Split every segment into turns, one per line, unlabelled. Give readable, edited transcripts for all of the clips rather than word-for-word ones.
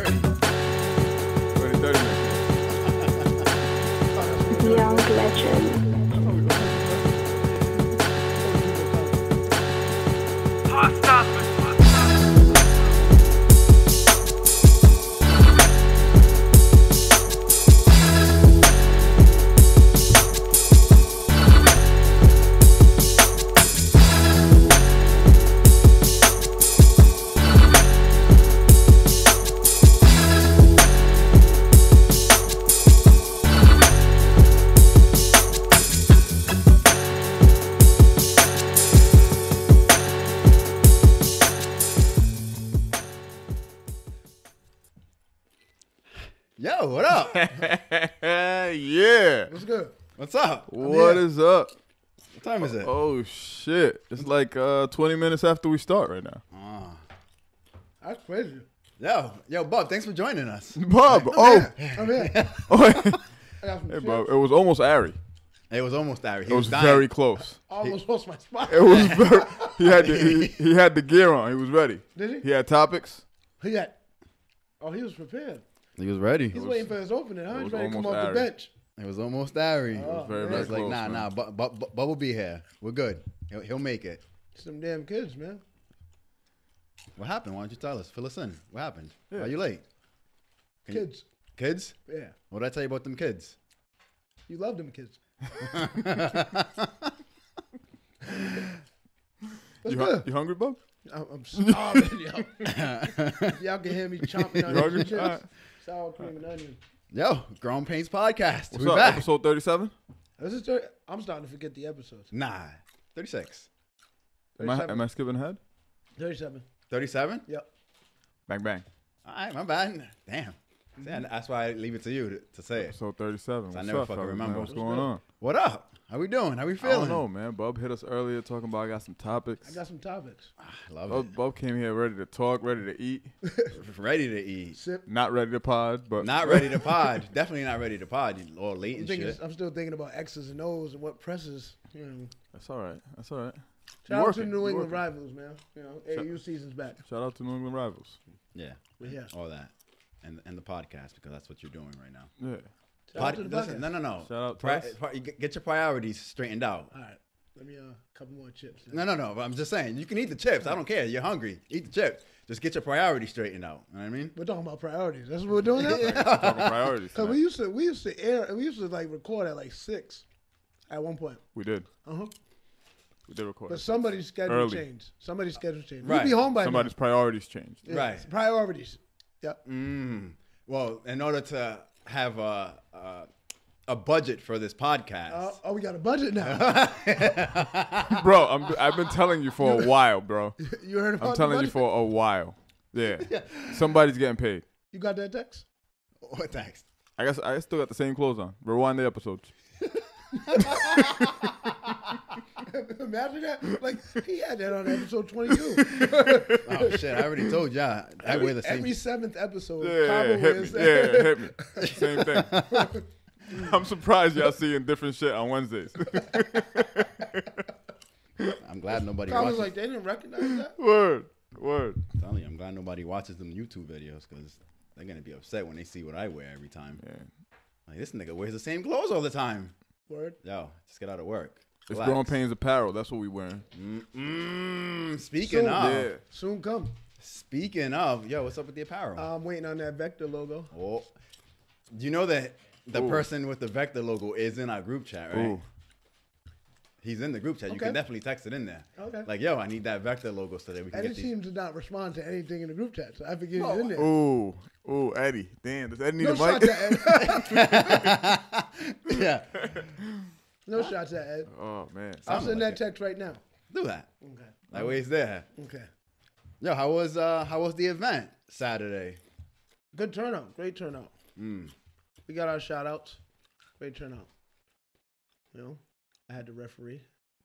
30 minutes.
Young legend.
Yo, what up?
Yeah.
What's good?
What's up?
What is up?
What time is it?
Oh, shit. It's like 20 minutes after we start right now.
That's crazy.
Yo, Bob, thanks for joining us.
Bub,
I'm here.
Oh,
I got some
hey,
chips.
bro, it was almost Ari.
It was almost there.
It was very close.
Almost lost my spot.
It was very, he had the gear on. He was ready.
Did he?
He had topics.
He was prepared.
He was ready.
He's waiting for his opening, huh?
it
He's
was
ready to come off
almost
the
Ari.
bench.
It was almost there. It
Oh,
was
very,
man.
very
It's like,
close,
nah,
man.
Bub will be here. We're good. He'll make it.
Some damn kids, man.
What happened? Why don't you tell us? Fill us in. What happened?
Yeah.
Why are you late?
Kids.
Kids?
Yeah.
What did I tell you about them kids?
You love them kids. That's good.
You hungry, Bub?
I'm starving, yo. Y'all can hear me chomping on
You hungry?
these chips.
All right.
Sour cream and onion.
Yo, Grown Pains Podcast.
What's
We're
up?
back.
Episode 37?
This is I'm starting to forget the episodes.
Nah, 36.
Am I skipping ahead?
37.
37?
Yep.
Bang, bang.
All right, my bad. Damn. See, that's why I leave it to you to say it.
Episode 37. What's
never
up,
fucking
fellas,
remember.
man? What's
What's
going
good?
on?
What up? How we doing? How we
I
feeling?
don't know, man. Bub hit us earlier talking about I got some topics.
I got some topics.
Love
Bub came here ready to talk, ready to eat,
it. Ready to eat.
Sip.
not ready to pod, but
Not ready to pod. Definitely not ready to pod. You all late
I'm,
and
thinking,
shit.
I'm still thinking about X's and O's and what presses. You know.
That's all right. That's all right.
Shout out to the New
You
England
working.
Rivals, man. You know, AAU season's back.
Shout out to New England Rivals.
Yeah,
We're here.
all that. And the podcast, because that's what you're doing right now.
Yeah.
Shout out to the
Listen,
podcast.
no.
Shout out to us.
Get your priorities straigned out.
All right. Let me a couple more chips.
No. But I'm just saying, you can eat the chips. I don't care. You're hungry. Eat the chips. Just get your priorities straightened out. You know what I mean?
We're talking about priorities. That's what we're doing now.
Talking priorities.
Cause
tonight.
we used to like record at like 6 at one point.
We did.
Uh-huh.
We did record.
But somebody's schedule
Early.
changed. Somebody's schedule changed.
Right.
We'll be home by
Somebody's priorities changed.
now.
Right.
It's priorities. Yep.
Well, in order to have a budget for this podcast,
We got a budget now.
Bro, I've been telling you for a while, bro.
You heard about
I'm
the
telling you
budget?
for a while. Yeah. Somebody's getting paid.
You got that text?
what next?
I guess I still got the same clothes on. Rewind the episodes.
Imagine that. Like, he had that on episode 22.
Oh shit! I already told y'all. I wear the same.
Every 7th episode,
Yeah,
Cabo
hit me.
wears
Yeah, hit me. Same thing. I'm surprised y'all seeing different shit on Wednesdays.
I'm glad nobody
Cabo's
watches.
like, they didn't recognize that?
Word.
I'm telling you, I'm glad nobody watches them YouTube videos because they're gonna be upset when they see what I wear every time.
Yeah.
Like this nigga wears the same clothes all the time.
Word.
Yo, just get out of work.
It's
Relax.
Grown Pains Apparel. That's what we wearing.
Speaking
Soon.
of,
Yeah.
Soon come.
yo, what's up with the apparel?
I'm waiting on that Vector logo.
Oh, do you know that the
Ooh.
person with the Vector logo is in our group chat, right?
Ooh.
He's in the group chat. You
Okay.
can definitely text it in there.
Okay.
Like, yo, I need that Vector logo so that we can
Eddie
get these.
seems to not respond to anything in the group chat, so I figured he's in there.
Ooh. Ooh, Eddie. Damn, does Eddie need
No
a
shots
mic?
at Ed.
Yeah,
No shots at Ed.
Oh, man.
I'll
Sounded
send
like
that text right now.
do that.
Okay.
That way it's there.
Okay.
Yo, how was the event Saturday?
Good turnout. Great turnout. We got our shout outs. Great turnout. You know, I had the referee.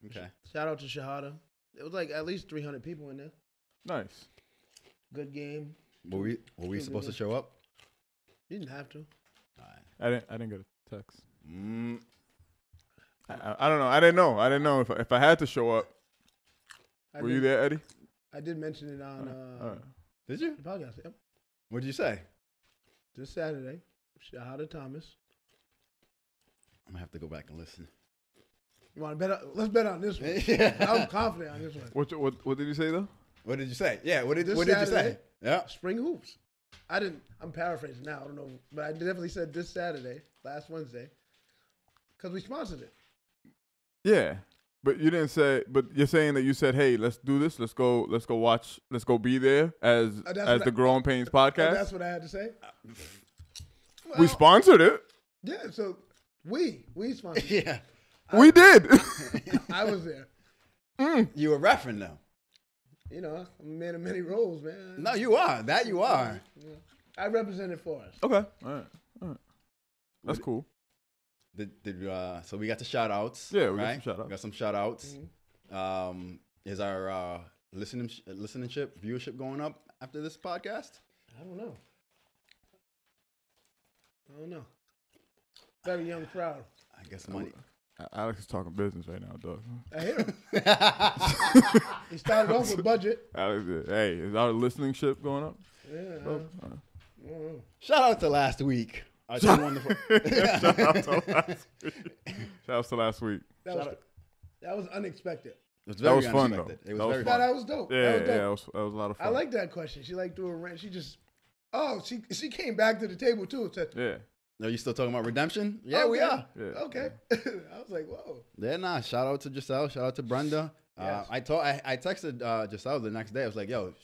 Okay.
Shout out to Shahada. It was like at least 300 people in there.
Nice.
Good game.
Were we supposed to show up?
You didn't have to.
I didn't get a text. I don't know. I didn't know if I had to show up.
I
Were
did,
you there, Eddie?
I did mention it on
All right.
Did you?
the podcast. Yep.
What'd you say?
This Saturday. Shout out to Thomas.
I'm gonna have to go back and listen.
You want to bet? Let's bet on this one.
Yeah.
I'm confident on this one.
What did you say though?
What did you say? Yeah. What did
This
you say?
Saturday?
Yeah.
Spring hoops. I'm paraphrasing now. I don't know, but I definitely said this Saturday, last Wednesday, because we sponsored it.
Yeah, but you didn't say. But you're saying that you said, "Hey, let's do this. Let's go watch. Let's go be there as the Growing Pains podcast."
That's what I had to say.
We sponsored it.
Yeah, so we sponsored it.
Yeah.
We did.
I was there.
You were reffing though.
You know, I'm a man of many roles, man.
No, you are. That you are.
Yeah. I represented for us.
Okay. All right. That's cool.
So we got the shout outs.
Yeah, we got
right?
some shout outs.
We got some shout outs. Is our listenership, viewership going up after this podcast?
I don't know. Very young crowd.
I guess money.
Alex is talking business right now, dog.
I hear him. He started off with budget.
Alex, hey, is our listening ship going up?
Yeah.
Shout out to last week. Our two wonderful.
Shout out to last week. Shout out to last week.
That was unexpected.
It was
That
very
was fun,
unexpected.
though.
It was
That was
very
fun.
fun.
That was dope.
Yeah,
that was dope.
that was a lot of fun.
I like that question. She like threw a rant. She just, she came back to the table too and said,
Yeah.
Are you still talking about redemption? Yeah,
okay.
we are.
Yeah.
Okay. I was like, whoa.
Yeah, nah. Shout out to Giselle. Shout out to Brenda.
Yes.
I texted Giselle the next day. I was like, yo,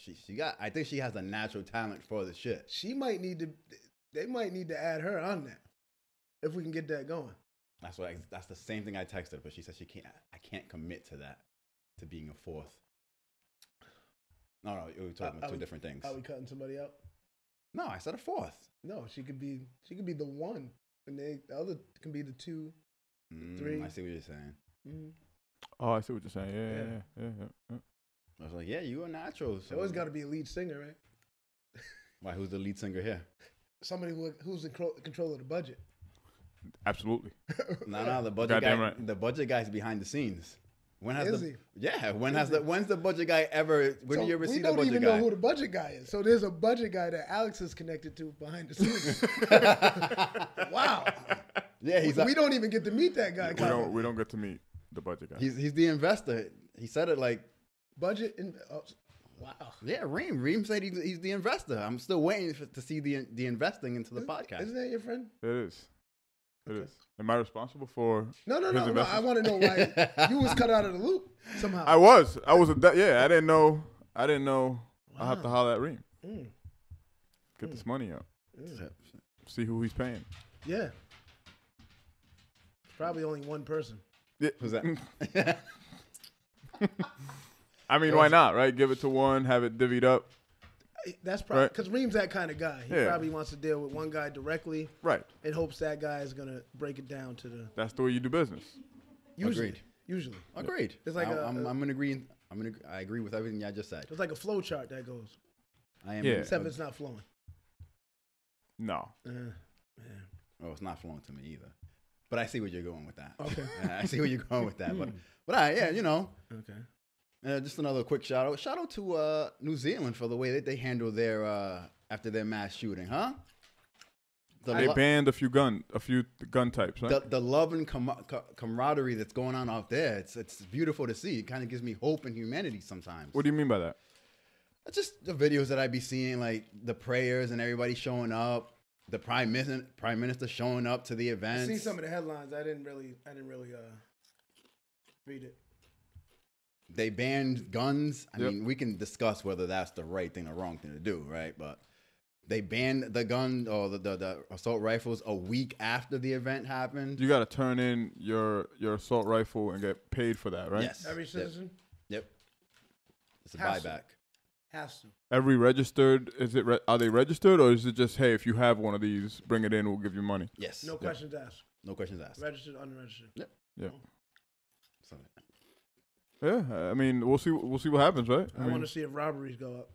I think she has a natural talent for the shit.
They might need to add her on that if we can get that going.
That's the same thing I texted, but she said I can't commit to that, to being a fourth. No, we were talking about two different things.
Are we cutting somebody out?
No, I said a fourth.
No, she could be the one, and the other can be the two, three.
I see what you're saying.
Mm-hmm.
Oh, I see what you're saying. Yeah.
I was like, yeah, you a natural. So
There always got to be a lead singer, right?
Why? Who's the lead singer here?
Somebody who's in control of the budget.
Absolutely.
No, the budget
Goddamn
guy.
right.
The budget guy's behind the scenes. When has
Is he?
Yeah. When's the budget guy ever? When do you ever see the budget guy?
We don't even know who the budget guy is. So there's a budget guy that Alex is connected to behind the scenes. Wow.
Yeah,
we don't even get to meet that guy.
We don't get to meet the budget guy.
He's the investor. He said it like
budget. Wow.
Yeah, Reem said he's the investor. I'm still waiting to see the investing into the podcast.
Isn't that your friend?
It is. It is. Am I responsible for?
No.
his investments?
I want to know why you was cut out of the loop somehow.
I was. Yeah. I didn't know. Wow. I have to holler at Reem. Get this money up. See who he's paying.
Yeah. Probably only one person.
Yeah.
Who's that?
I mean, why not? Right? Give it to one. Have it divvied up.
That's probably because Reem's that kind of guy. He probably wants to deal with one guy directly,
right?
And hopes that guy is gonna break it down to the.
That's the way you do business.
Usually.
Agreed.
It's like
I agree with everything I just said.
It's like a flow chart that goes.
Except
it's not flowing.
No.
Oh, it's not flowing to me either. But I see where you're going with that.
Okay.
I see where you're going with that. But you know.
Okay.
Just another quick shout out. Shout out to New Zealand for the way that they handled their after their mass shooting, huh?
They banned a few gun types, right?
The love and camaraderie that's going on out there. It's beautiful to see. It kind of gives me hope and humanity sometimes.
What do you mean by that?
Just the videos that I be seeing, like the prayers and everybody showing up, the prime minister showing up to the events.
I see some of the headlines. I didn't really read it.
They banned guns. I mean, we can discuss whether that's the right thing or wrong thing to do, right? But they banned the gun or the assault rifles a week after the event happened.
You got to turn in your assault rifle and get paid for that, right?
Yes.
Every citizen?
Yep. It's a buyback.
Has to.
Every registered, are they registered or is it just, hey, if you have one of these, bring it in, we'll give you money?
Yes.
No questions asked.
No questions asked.
Registered, unregistered.
Yep.
Yeah.
So,
yeah, I mean, we'll see what happens, right?
I want to see if robberies go up.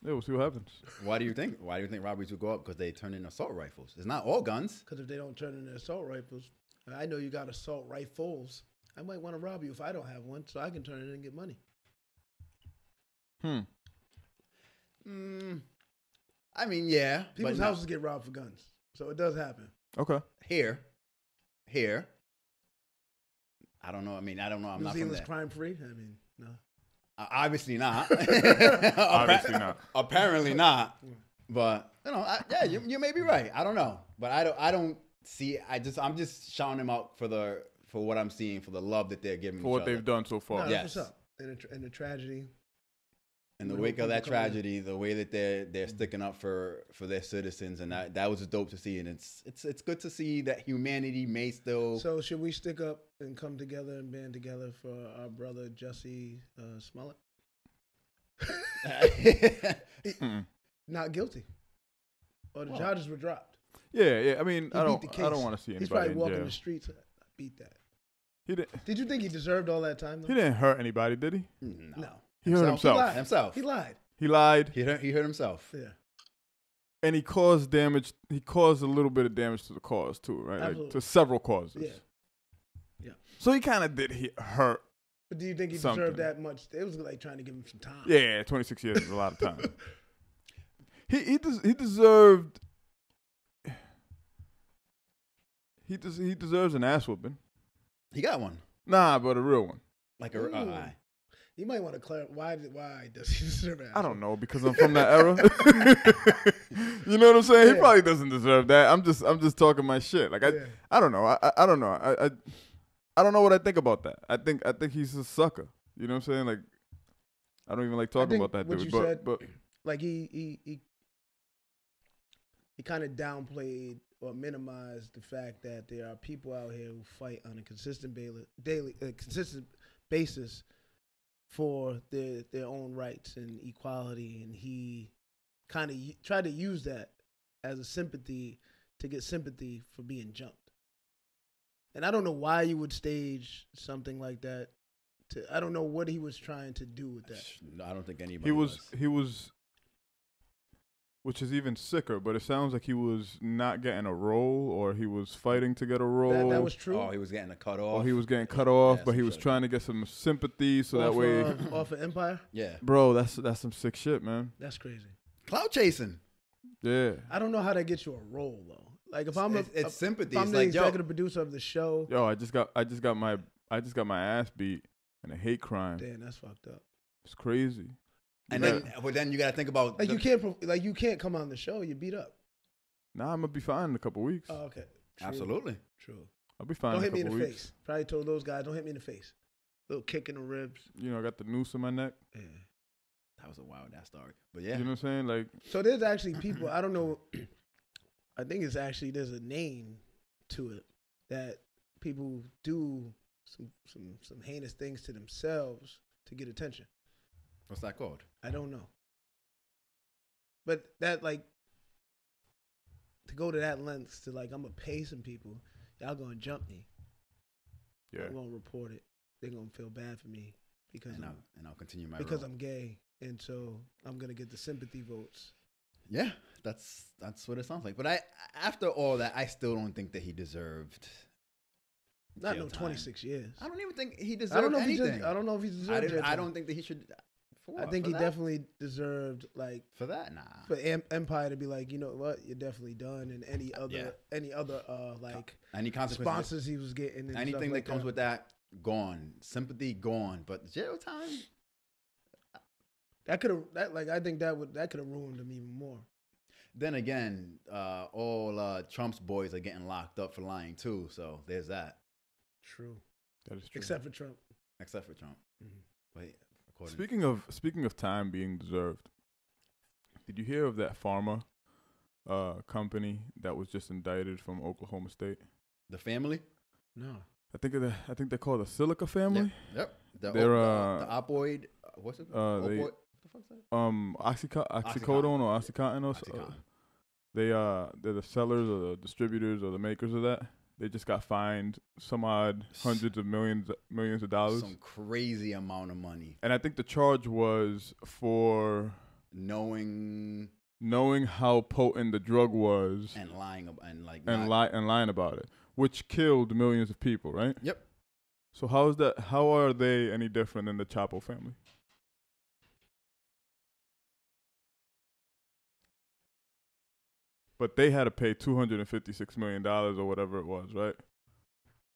Yeah, we'll see what happens.
Why do you think robberies would go up? Because they turn in assault rifles. It's not all guns.
Because if they don't turn in assault rifles, I know you got assault rifles. I might want to rob you if I don't have one, so I can turn it in and get money.
I mean, yeah.
People's houses get robbed for guns, so it does happen.
Okay.
Here. I don't know. I mean, I don't know. I'm
New
not
Zealand's
from there.
crime free. I mean, no.
Obviously not.
Obviously not.
Apparently not. But you may be right. I don't know. But I don't see. I'm just shouting them out for what I'm seeing, for the love that they're giving
For
each
what
other.
they've done so far.
No,
Yes.
that's what's up. And the tragedy.
In the wake of that tragedy, the way that they're sticking up for their citizens, and that was dope to see. And it's good to see that humanity may still.
So should we stick up and come together and band together for our brother Jussie Smollett? Not guilty, or the charges were dropped.
Yeah. I mean,
He
I
beat the case.
don't want to see anybody
He's probably
in
walking
jail.
the streets. I beat that.
He didn't.
Did you think he deserved all that time? Though?
He didn't hurt anybody, did he?
No.
He hurt himself.
Himself.
He lied.
He lied.
He hurt himself.
Yeah.
And he caused damage. He caused a little bit of damage to the cause too, right?
Absolutely.
Like, to several causes.
Yeah.
So he kind of did hurt.
But do you think he
Something.
deserved that much? It was like trying to give him some time.
Yeah, 26 years is a lot of time. He deserved. He deserves an ass whooping.
He got one.
Nah, but a real one.
Like a eye.
You might want to clarify why does he deserve that?
I don't know, because I'm from that era. You know what I'm saying?
Yeah.
He probably doesn't deserve that. I'm just talking my shit. Like I don't know. I don't know. I don't know what I think about that. I think he's a sucker. You know what I'm saying? Like I don't even like talking about that
what
dude.
you
But
said,
but
like he kind of downplayed or minimized the fact that there are people out here who fight on a consistent consistent basis for their own rights and equality, and he kind of tried to use that as a sympathy to get sympathy for being jumped. And I don't know why you would stage something like that. I don't know what he was trying to do with that.
I don't think anybody.
he was, which is even sicker. But it sounds like he was not getting a role, or he was fighting to get a role.
That was true.
Oh, he was getting a cut off.
Or he was getting cut off,
Yeah,
but he
some
was
shit.
trying to get some sympathy, so that way,
Off of Empire.
Yeah.
bro, that's some sick shit, man.
That's crazy.
Cloud chasing.
Yeah.
I don't know how that gets you a role though. Like if I'm
It's sympathy.
if I'm
It's
the
like,
executive producer of the show,
Yo, I just got my ass beat in a hate crime.
damn, that's fucked up.
It's crazy.
and then you got to think about
Like you can't come on the show. You beat up.
Nah, I'm gonna be fine in a couple weeks.
Oh, okay. True.
Absolutely.
True.
I'll be fine
Don't
in a
hit me in
couple
the
weeks.
face. Probably told those guys, don't hit me in the face. Little kick in the ribs.
You know, I got the noose in my neck.
Yeah.
That was a wild ass story. But yeah.
You know what I'm saying? Like,
So there's actually people. I don't know. I think it's actually there's a name to it that people do some heinous things to themselves to get attention.
What's that called?
I don't know. But that like to go to that lengths to like I'm gonna pay some people, y'all gonna jump me.
yeah.
I'm gonna report it. They're gonna feel bad for me because
And I'll continue my
because
role.
I'm gay, and so I'm gonna get the sympathy votes.
Yeah, that's what it sounds like. But after all that, I still don't think that he deserved.
Not
jail
no
time.
26 years.
I don't even think he deserved
I don't know if
anything.
I don't know if he deserved. jail
I
time.
don't think that he should. For
I
what?
think
For
he
that?
definitely deserved like
For that, nah.
for Empire to be like, you know what, you're definitely done, and any other like
Any consequences?
sponsors he was getting, and
Anything
stuff
that
like
comes with that, gone. Sympathy, gone. But jail time.
that could have I think that could have ruined him even more.
Then again, all Trump's boys are getting locked up for lying too. So there's that.
True.
That is true.
Except for Trump.
Except for Trump.
Mm-hmm.
Wait.
Speaking of time being deserved, did you hear of that pharma company that was just indicted from Oklahoma State?
The family.
No.
I think they're called the Silica family.
Yep. The opoid. What's it?
they-
Opoid? What the fuck's that?
Oxycodone or Oxycontin or
Oxycontin.
they're the sellers or the distributors or the makers of that. They just got fined some odd hundreds of millions of dollars.
Some crazy amount of money.
And I think the charge was for
Knowing
how potent the drug was
and lying and like
and
not-
lying about it, which killed millions of people, right?
Yep.
So how are they any different than the Chapo family? but they had to pay $256 million or whatever it was, right?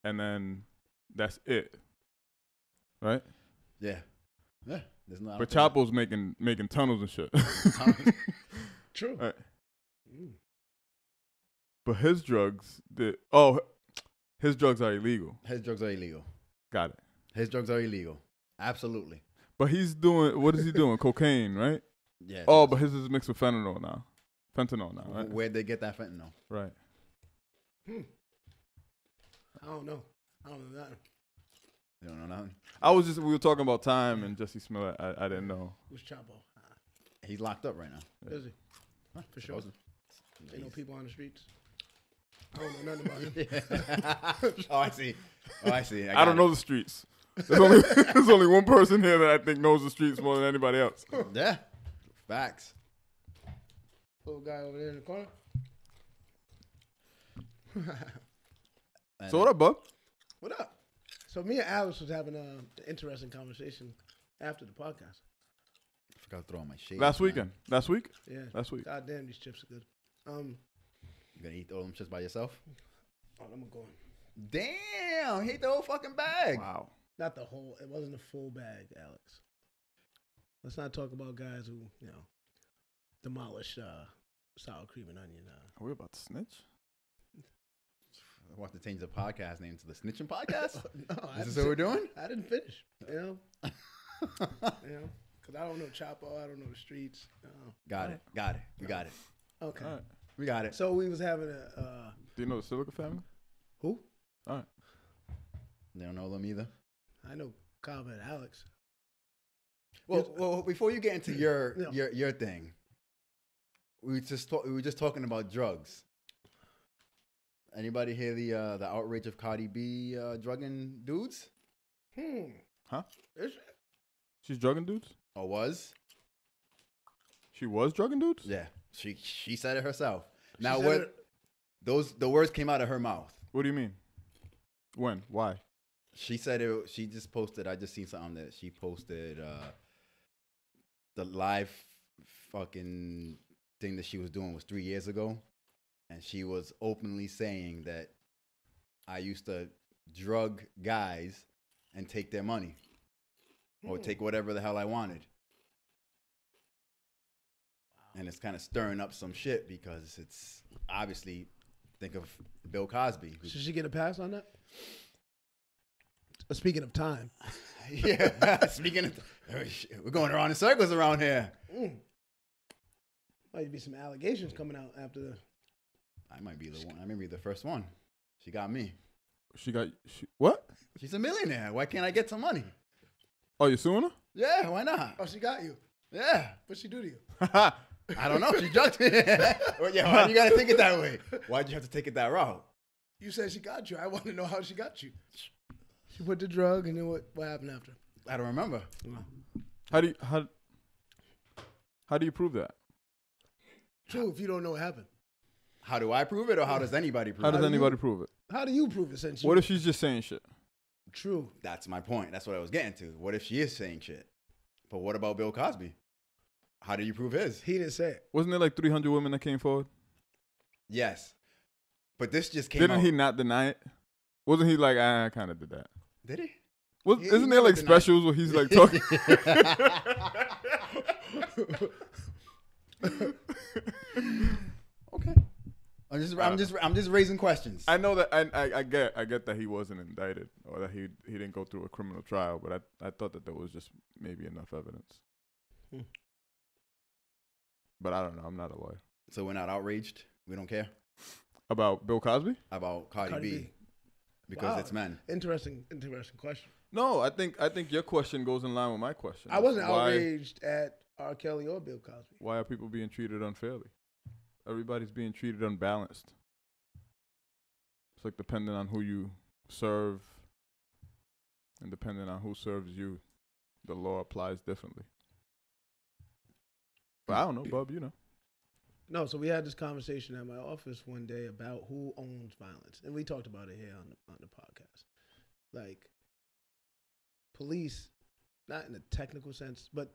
And then that's it, right?
Yeah. Yeah. There's no.
But Chapo's making tunnels and shit.
True.
Right.
Mm.
But his drugs, his drugs are illegal.
His drugs are illegal.
Got it.
His drugs are illegal. Absolutely.
But he's doing, what is he doing? Cocaine, right?
Yeah.
Oh, but his is mixed with fentanyl now, right?
Where'd they get that fentanyl?
Right.
I don't know. I don't know that.
You don't know nothing?
We were talking about time and Jesse Smollett. I didn't know.
Who's Chapo?
He's locked up right now.
Is he?
Huh,
For sure.
supposedly.
Ain't no people on the streets. I don't know nothing about him.
Oh, I see.
I don't know the streets. There's only one person here that I think knows the streets more than anybody else.
Yeah. Facts.
Little guy over there in the corner.
So what up, bub?
What up? So me and Alex was having an interesting conversation after the podcast.
I forgot to throw on my shades.
Last
man.
weekend. Last week?
Yeah.
Last week.
God damn, these chips are good.
You gonna eat all them chips by yourself?
Oh, I'm going.
Damn, he ate the whole fucking bag.
Wow.
Not the whole. It wasn't a full bag, Alex. Let's not talk about guys who demolish sour cream and onion.
Are we about to snitch?
I want to change the podcast name to the Snitching Podcast.
No,
Is this what we're doing?
I didn't finish. Because I don't know Chapo. I don't know the streets.
Got it. We got it.
Okay.
All right.
We got it.
So we was having a.
Do you know the Silica family?
Who?
All right.
They don't know them either.
I know Kava and Alex.
Well, before you get into your
Yeah.
your thing, we were just talking about drugs. Anybody hear the outrage of Cardi B drugging dudes?
Huh?
Is it?
She's drugging dudes?
Or was?
She was drugging dudes?
Yeah. She said it herself.
She
Now
said
the words came out of her mouth.
What do you mean? When? Why?
She said it. She just posted. I just seen something that she posted. The live fucking thing that she was doing was 3 years ago, and she was openly saying that I used to drug guys and take their money, or take whatever the hell I wanted. And it's kind of stirring up some shit because it's obviously, think of Bill Cosby.
Should she get a pass on that? Speaking of time.
Yeah, speaking of, we're going around in circles around here.
Might be some allegations coming out after the.
I might be the one. I may be the first one. She got me.
What?
She's a millionaire. Why can't I get some money?
Oh, you suing her?
Yeah, why not?
Oh, she got you.
Yeah.
What'd she do to you?
I don't know. She drugged me. Well, yeah, why do you got to take it that way? Why'd you have to take it that route?
You said she got you. I want to know how she got you. She put the drug, and then what happened after?
I don't remember.
How do you prove that?
True, if you don't know what happened.
How do I prove it, or how does anybody prove
How
it?
does anybody prove it?
How do you prove it since you...
What if she's just saying shit?
True.
That's my point. That's what I was getting to. What if she is saying shit? But what about Bill Cosby? How do you prove his?
He didn't say it.
Wasn't there like 300 women that came forward?
Yes. But this just came
Didn't
out.
he not deny it? Wasn't he like, I kind of did that?
Did he?
Isn't there like specials where he's like talking?
Okay. I'm just raising questions.
I know that I get that he wasn't indicted or that he didn't go through a criminal trial, but I thought that there was just maybe enough evidence. But I don't know. I'm not a lawyer.
So we're not outraged. We don't care
About Bill Cosby?
about Cardi B because
Wow.
it's men.
Interesting question.
No, I think your question goes in line with my question.
I wasn't
Why-
outraged at R. Kelly or Bill Cosby.
Why are people being treated unfairly? Everybody's being treated unbalanced. It's like depending on who you serve and depending on who serves you, the law applies differently. But I don't know, Bub, you know.
No, so we had this conversation at my office one day about who owns violence, and we talked about it here on the podcast. Like, police, not in a technical sense, but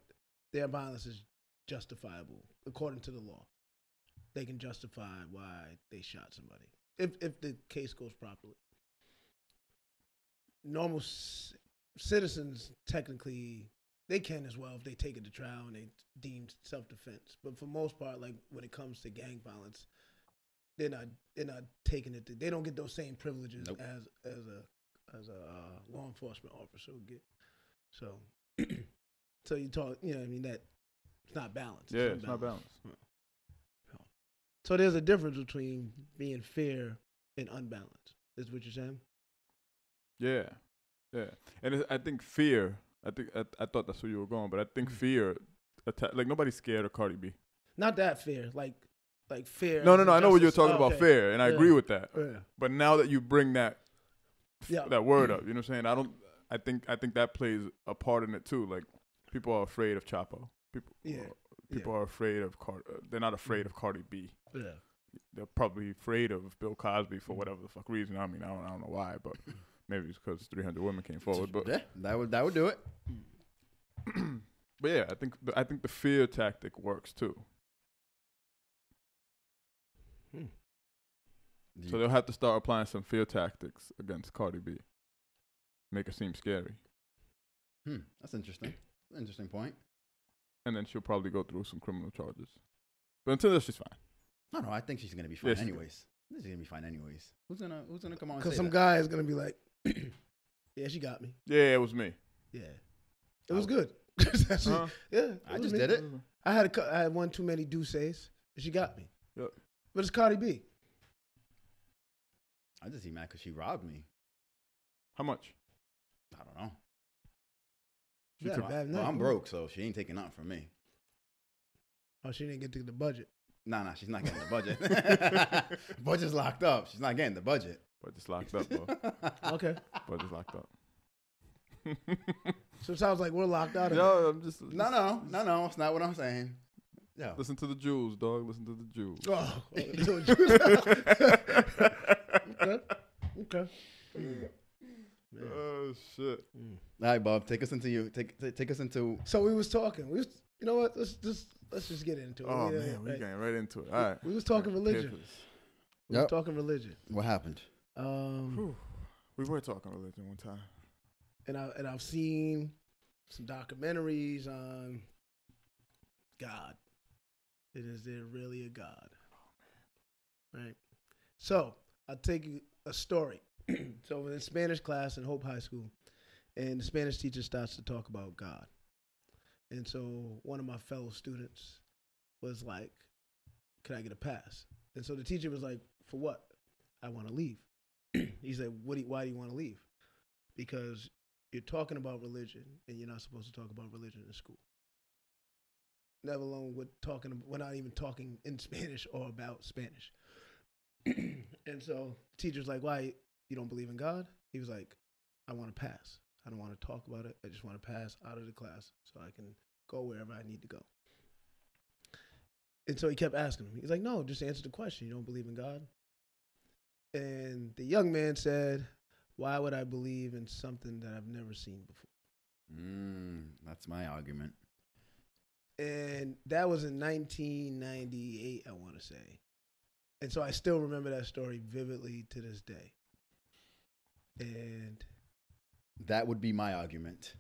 their violence is justifiable according to the law. they can justify why they shot somebody if the case goes properly. Normal citizens technically they can as well if they take it to trial and they deem self-defense. But for most part, like when it comes to gang violence, they're not taking it. They don't get those same privileges
Nope.
as a law enforcement officer would get. So, so you talk, you know, what I mean that it's not balanced.
Yeah, it's not balanced.
So there's a difference between being fair and unbalanced. Is what you're saying?
Yeah, yeah. And I think fear. I thought that's where you were going, but I think fear. Like nobody's scared of Cardi B.
Not that fair, like fair.
No.
as in
I know what you're
justice.
talking
Oh,
about,
okay.
fair, and I
Yeah.
agree with that.
Yeah.
But now that you bring that
Yeah.
that word up, you know what I'm saying? I think that plays a part in it too. Like people are afraid of Chapo. People are afraid of they're not afraid of Cardi B.
Yeah.
They're probably afraid of Bill Cosby for whatever the fuck reason. I mean, I don't know why, but maybe it's because 300 women came forward. But
Yeah, that would do it.
but yeah, I think the fear tactic works too. So they'll have to start applying some fear tactics against Cardi B. Make her seem scary.
That's interesting. Interesting point.
And then she'll probably go through some criminal charges. But until then, she's fine.
No, I think she's gonna be fine
Yeah, she's
anyways. She's gonna be fine anyways. Who's gonna come on? And
Because
say
some
that?
guy is gonna be like, "Yeah, she got me.
Yeah, it was me.
Yeah, it was good. That's
Huh?
yeah,
I
was
just
me.
did it.
I had one too many douces, and she got me.
Yep.
But it's Cardi B.
I just see mad because she robbed me.
How much?
I don't know.
She had a bad
Well,
night.
I'm broke, so she ain't taking nothing from me.
Oh, she didn't get to the budget.
Nah, she's not getting the budget. Budget's locked up. She's not getting the budget.
Budget's locked up, bro.
Okay,
Budget's locked up.
so it sounds like we're locked out. Of it.
Yo, I'm just
No. It's not what I'm saying. Yo.
Listen to the jewels, dog. Listen to the jewels.
Oh, okay. Man.
Oh shit.
All right, Bob. Take us into take us into.
So we was talking. You know what? Let's just get into it.
Oh
Yeah,
man, we're
right.
getting right into it. All right.
We was talking religion.
Here for this.
We was
Yep.
talking religion.
What happened?
We were talking religion one time.
And I've seen some documentaries on God. And is there really a God? Right. So I'll take you a story. So in Spanish class in Hope High School, and the Spanish teacher starts to talk about God. And so one of my fellow students was like, "Can I get a pass?" And so the teacher was like, "For what?" "I want to leave." He said, why do you want to leave?" "Because you're talking about religion, and you're not supposed to talk about religion in school. Never alone we're not even talking in Spanish or about Spanish." And so the teacher's like, "Why, you don't believe in God?" He was like, "I want to pass. I don't want to talk about it. I just want to pass out of the class so I can go wherever I need to go." And so he kept asking him. He's like, "No, just answer the question. You don't believe in God?" And the young man said, "Why would I believe in something that I've never seen before?"
That's my argument.
And that was in 1998, I want to say. And so I still remember that story vividly to this day. And
That would be my argument.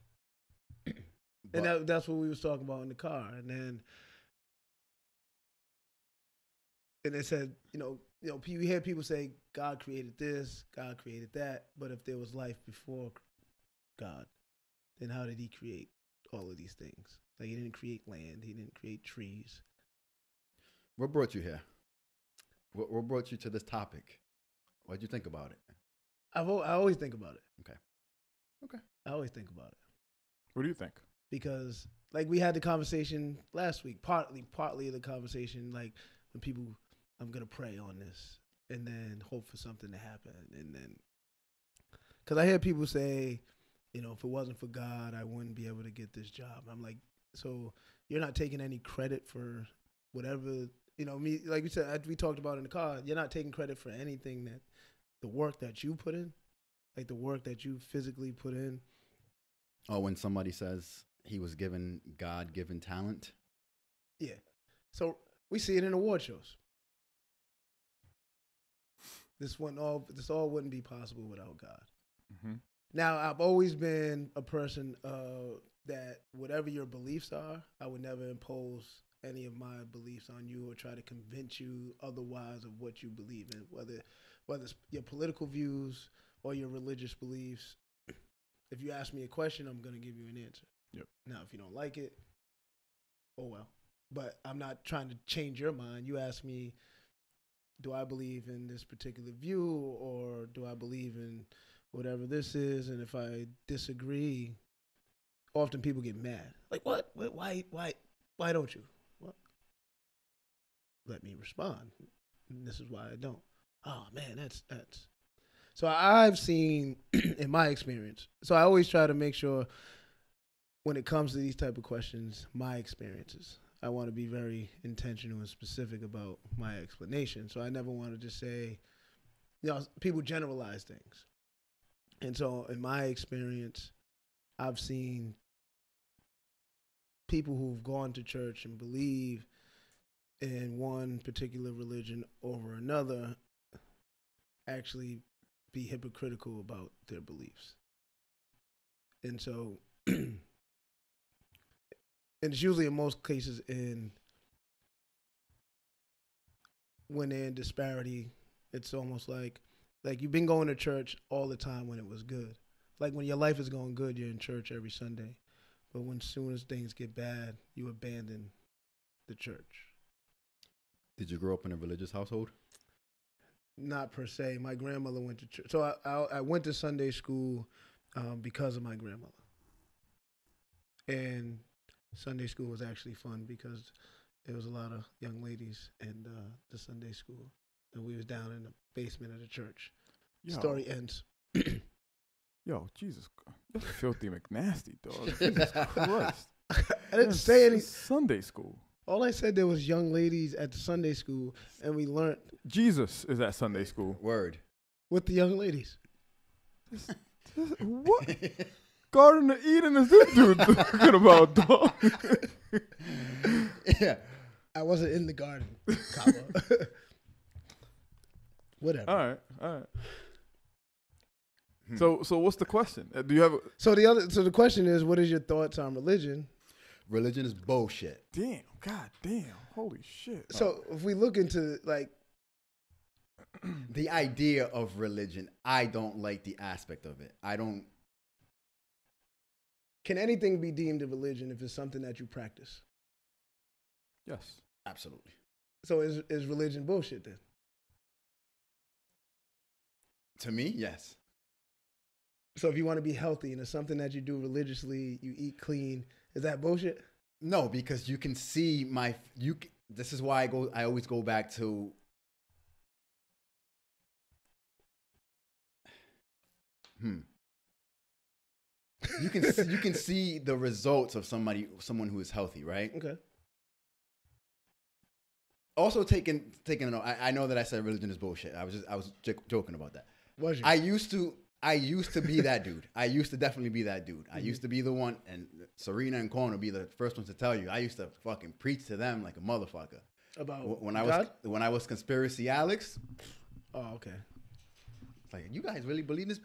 that's what we was talking about in the car. And they said, you know, you hear people say God created this, God created that, but if there was life before God, then how did he create all of these things? Like, he didn't create land, he didn't create trees.
What brought you here? What brought you to this topic? What'd you think about it?
I always think about it.
Okay.
I always think about it.
What do you think?
Because, like, we had the conversation last week, partly of the conversation, like, when people, I'm going to pray on this and then hope for something to happen. And then, because I hear people say, you know, if it wasn't for God, I wouldn't be able to get this job. I'm like, so you're not taking any credit for whatever, you know, me, like we said, we talked about in the car, you're not taking credit for anything that, the work that you put in, like the work that you physically put in.
Oh, when somebody says he was given God-given talent?
Yeah. So we see it in award shows. This all wouldn't be possible without God.
Mm-hmm.
Now, I've always been a person that whatever your beliefs are, I would never impose any of my beliefs on you or try to convince you otherwise of what you believe in, whether it's your political views or your religious beliefs. If you ask me a question, I'm going to give you an answer.
Yep.
Now, if you don't like it, oh well. But I'm not trying to change your mind. You ask me, do I believe in this particular view or do I believe in whatever this is? And if I disagree, often people get mad. Like, what? Why don't you? Well, let me respond. And this is why I don't. Oh man, that's. So I've seen in my experience. So I always try to make sure when it comes to these type of questions, my experiences. I want to be very intentional and specific about my explanation. So I never want to just say, people generalize things. And so in my experience, I've seen people who've gone to church and believe in one particular religion over another actually be hypocritical about their beliefs. And so, and it's usually in most cases when they're in disparity, it's almost like you've been going to church all the time when it was good. Like when your life is going good, you're in church every Sunday. But when soon as things get bad, you abandon the church.
Did you grow up in a religious household?
Not per se. My grandmother went to church. So I went to Sunday school because of my grandmother. And Sunday school was actually fun because there was a lot of young ladies in the Sunday school. And we was down in the basement of the church.
Yo.
Story ends.
Yo, Jesus, that's filthy McNasty, dog. Jesus Christ.
I didn't say anything.
Sunday school.
All I said there was young ladies at the Sunday school, and we learned
Jesus is at Sunday school.
Word.
with the young ladies.
What? Garden of Eden is this dude talking about, dog?
Yeah.
I wasn't in the garden, Cabo. Whatever.
All right. So what's the question? Do you have?
So the question is, what is your thoughts on religion?
Religion is bullshit.
God damn, holy shit.
So if we look into
The idea of religion, I don't like the aspect of it. I don't.
Can anything be deemed a religion if it's something that you practice?
Yes.
Absolutely.
So is religion bullshit then?
To me, yes.
So if you want to be healthy and it's something that you do religiously, you eat clean, is that bullshit?
No, because you can see this is why I always go back to You can see the results of someone who is healthy, right?
Okay.
Also taking a note. I know that I said religion is bullshit. I was joking about that.
Was you?
I used to be that dude. I used to definitely be that dude. I used to be the one, and Serena and Quan will be the first ones to tell you. I used to fucking preach to them like a motherfucker.
About
when
God?
I was conspiracy Alex.
Oh, okay.
It's like, you guys really believe this?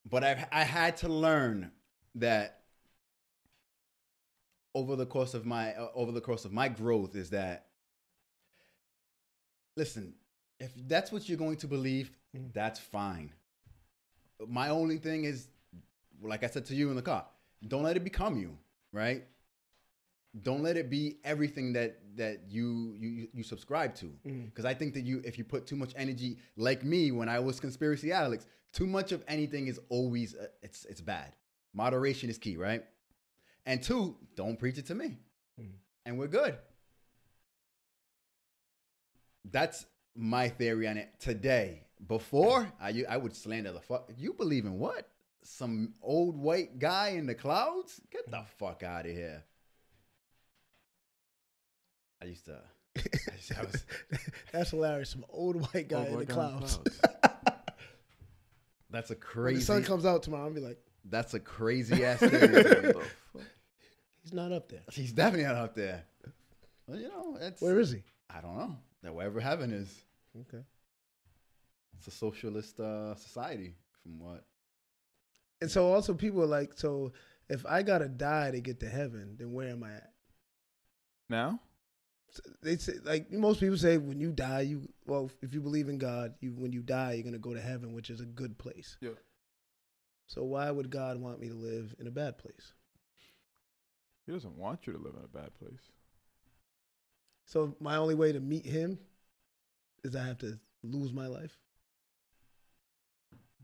But I had to learn that over the course of my growth is that, listen, if that's what you're going to believe, that's fine. My only thing is, like I said to you in the car, don't let it become you, right? Don't let it be everything that you subscribe to. Because I think that if you put too much energy, like me when I was conspiracy Alex, too much of anything is always it's bad. Moderation is key, right? And two, don't preach it to me, and we're good. That's my theory on it today. Before, I would slander the fuck. You believe in what? Some old white guy in the clouds? Get the fuck out of here.
That's hilarious. Some old white guy in the clouds.
That's a
When
crazy.
the sun comes out tomorrow, I'll be like,
that's a crazy ass theory.
he's not up there.
He's definitely not up there. Well,
Where is he?
I don't know. That wherever heaven is.
Okay.
It's a socialist society, from what.
And so also people are like, so if I gotta die to get to heaven, then where am I at?
Now?
They say, like most people say, when you die, if you believe in God, when you die, you're gonna go to heaven, which is a good place.
Yeah.
So why would God want me to live in a bad place?
He doesn't want you to live in a bad place.
So my only way to meet Him is I have to lose my life.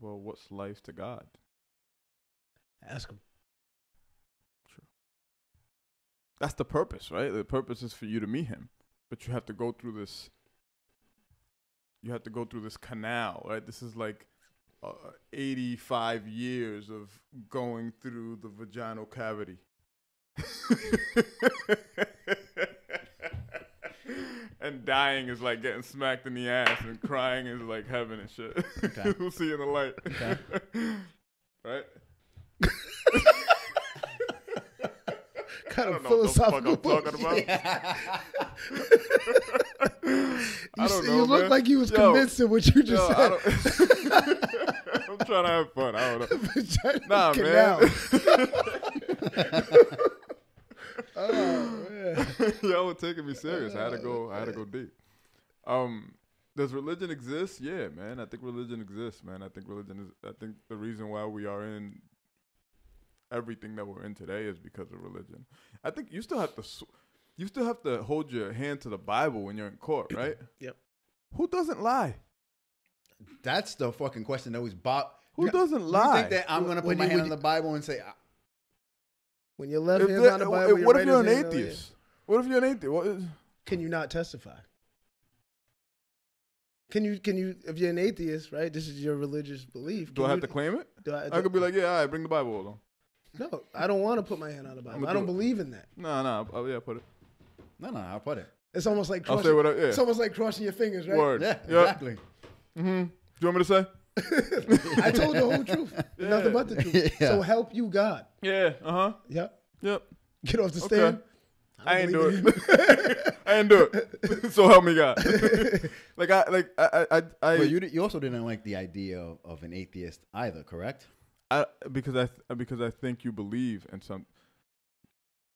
Well, what's life to God?
Ask Him.
That's the purpose, right? The purpose is for you to meet him. But you have to go through this. You have to go through this canal, right? This is like 85 years of going through the vaginal cavity. And dying is like getting smacked in the ass, and crying is like heaven and shit.
Okay.
We'll see you in the light.
Okay.
Right?
Kind
I
of
don't know what the fuck I'm
philosophical.
talking about. I don't know,
You look
man.
like you was
Yo,
convinced of what you just said.
I'm trying to have fun. I don't know.
Vagina
Nah,
canal.
man.
Oh man.
Y'all were taking me serious. I had to go deep. Does religion exist? Yeah, man. I think religion exists, man. I think the reason why we are in everything that we're in today is because of religion. I think you still have to hold your hand to the Bible when you're in court, right?
Yep.
Who doesn't lie?
That's the fucking question that always
Who doesn't
You
my
think that I'm gonna put my hand on the Bible and say,
When your left hand's on the Bible,
what if
your
you're
right
an
hand's on the
atheist? What if you're an atheist? What is?
Can you not testify? Can you if you're an atheist, right? This is your religious belief.
Do I have to claim it? I could be like, yeah, all right, bring the Bible along.
No, I don't want to put my hand on the Bible. I don't believe in that.
No. Oh, yeah, put it.
no, I'll put it.
It's almost like
I'll
crossing,
say what I, yeah.
it's almost like crossing your fingers, right?
Word.
Yeah,
Yep.
exactly.
Mm-hmm. Do you want me to say?
I told the whole truth.
Yeah.
Nothing but the truth.
Yeah.
So help you God.
Yeah. Uh-huh.
Yep.
Yep.
Get off the
Okay.
stand.
I ain't do
believe in
it. I ain't do it. So help me God. I
But you also didn't like the idea of an atheist either, correct?
because I think you believe in some.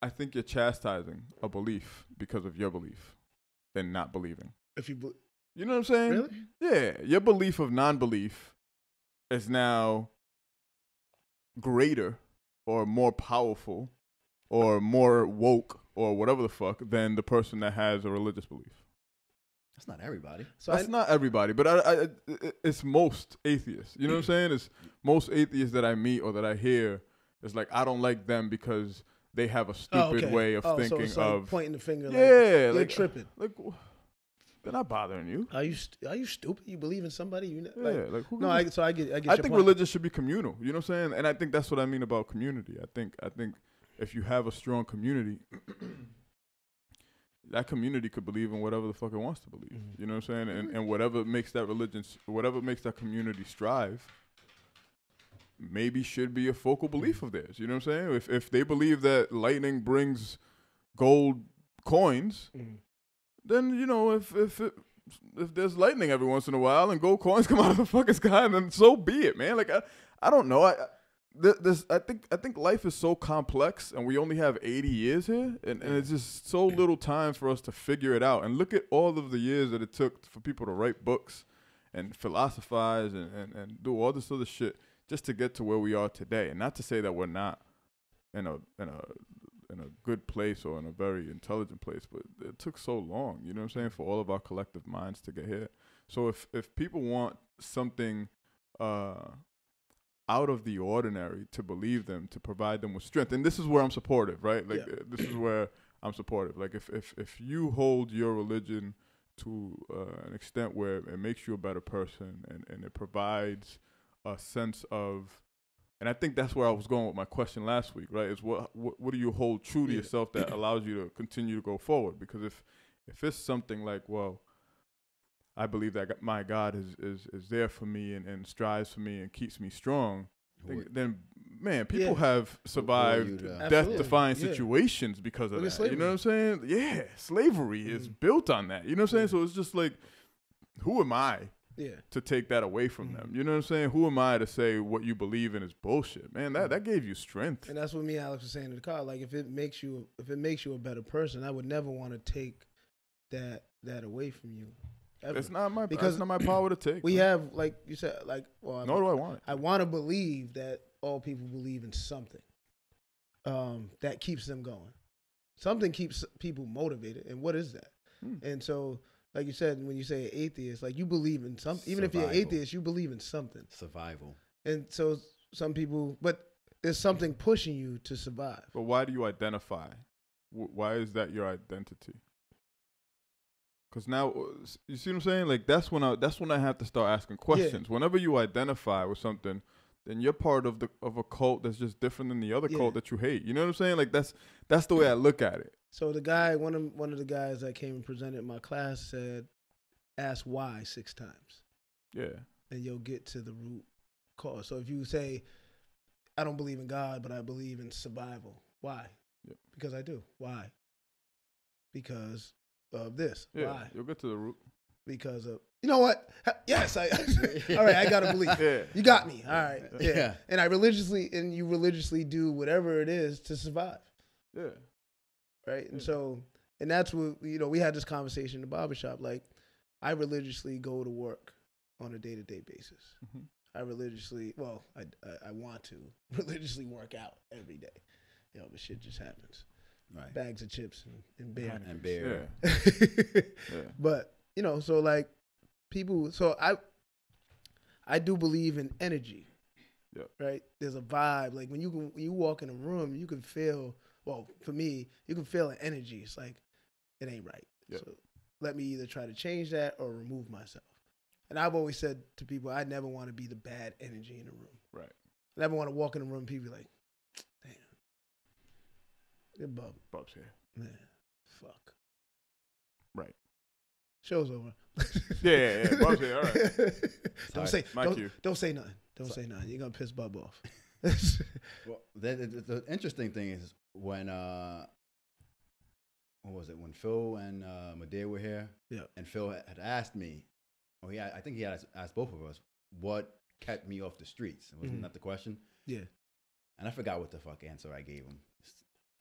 I think you're chastising a belief because of your belief and not believing.
If you
You know what I'm saying?
really,
Yeah, your belief of non-belief is now greater or more powerful or more woke or whatever the fuck than the person that has a religious belief.
That's not everybody.
so
That's not everybody, but it's most atheists. You know what I'm saying? It's most atheists that I meet or that I hear. It's like I don't like them because they have a stupid way of
so
thinking
it's like
of
pointing the finger.
yeah,
like, you're
like
tripping.
Like they're not bothering you.
Are you stupid? You believe in somebody? You
Yeah, like who
no.
gives a-
I get.
I
your
think
point.
religion should be communal. You know what I'm saying? And I think that's what I mean about community. I think if you have a strong community, that community could believe in whatever the fuck it wants to believe.
Mm-hmm.
You know what I'm saying? And whatever makes that religion, whatever makes that community strive, maybe should be a focal belief of theirs. You know what I'm saying? If they believe that lightning brings gold coins, then you know if there's lightning every once in a while and gold coins come out of the fucking sky, then so be it, man. Like I don't know. I think life is so complex, and we only have 80 years here, and it's just so little time for us to figure it out. And look at all of the years that it took for people to write books and philosophize and do all this other shit just to get to where we are today. And not to say that we're not in a good place or in a very intelligent place, but it took so long, you know what I'm saying, for all of our collective minds to get here. So if people want something out of the ordinary to believe them, to provide them with strength, and this is where I'm supportive, right? Like this is where I'm supportive. Like if you hold your religion to an extent where it makes you a better person and it provides a sense of, and I think that's where I was going with my question last week, right? Is what do you hold true to yourself that allows you to continue to go forward? Because if it's something like, well, I believe that my God is there for me and strives for me and keeps me strong, then man, people have survived death-defying situations because of that. You know what I'm saying? Yeah, slavery is built on that. You know what I'm saying? So it's just like, who am I to take that away from them. You know what I'm saying? Who am I to say what you believe in is bullshit, man? That gave you strength.
And that's what me and Alex was saying in the car. Like, if it makes you a better person, I would never want to take that away from you. Ever.
It's not my power to take.
We have, like you said, like, well,
nor do I want it.
I want to believe that all people believe in something that keeps them going. Something keeps people motivated, and what is that? And so, like you said, when you say atheist, like, you believe in something. Even if you're an atheist, you believe in something.
Survival.
And so some people, but there's something pushing you to survive.
But why do you identify? Why is that your identity? Because now, you see what I'm saying? Like, that's when I have to start asking questions. Yeah. Whenever you identify with something, then you're part of a cult that's just different than the other cult that you hate. You know what I'm saying? Like, that's the way I look at it.
So the guy, one of the guys that came and presented in my class said, ask why 6 times.
Yeah.
And you'll get to the root cause. So if you say, I don't believe in God, but I believe in survival. Why?
Yep.
Because I do. Why? Because of this.
Yeah,
why?
You'll get to the root.
Because of, you know what? Yes, all right, I gotta believe.
Yeah.
You got me. All right. Yeah. And you religiously do whatever it is to survive.
Yeah.
Right. And so, and that's what, we had this conversation in the barbershop. Like, I religiously go to work on a day-to-day basis. Mm-hmm. I religiously, I want to religiously work out every day. But shit just happens. Right. Bags of chips and beer.
And beer.
Yeah.
Yeah. But, so like people, so I do believe in energy.
Yep.
Right? There's a vibe. Like when you walk in a room, you can feel, well, for me, you can feel an energy. It's like, it ain't right.
Yep.
So let me either try to change that or remove myself. And I've always said to people, I never want to be the bad energy in a room.
Right.
I never want to walk in a room and people be like, damn. Good bub.
Bub's here.
Man, fuck.
Right.
Show's over.
Yeah. Bub's here. All right.
Don't say nothing. Don't say nothing. You're gonna piss Bub off.
Well, the interesting thing is when what was it? When Phil and Madea were here, and Phil had asked me, I think he had asked both of us, what kept me off the streets? Wasn't that the question?
Yeah.
And I forgot what the fuck answer I gave him.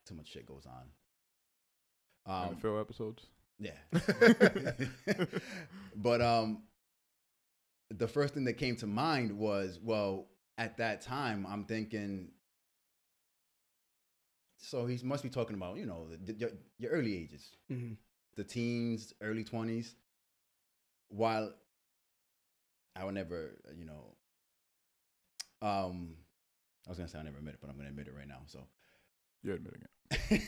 Too much shit goes on.
In the Phil episodes?
Yeah. But the first thing that came to mind was, well, at that time, I'm thinking, so he must be talking about, your early ages, the teens, early 20s, while I would never, I was going to say I never admit it, but I'm going to admit it right now, so.
You're admitting it.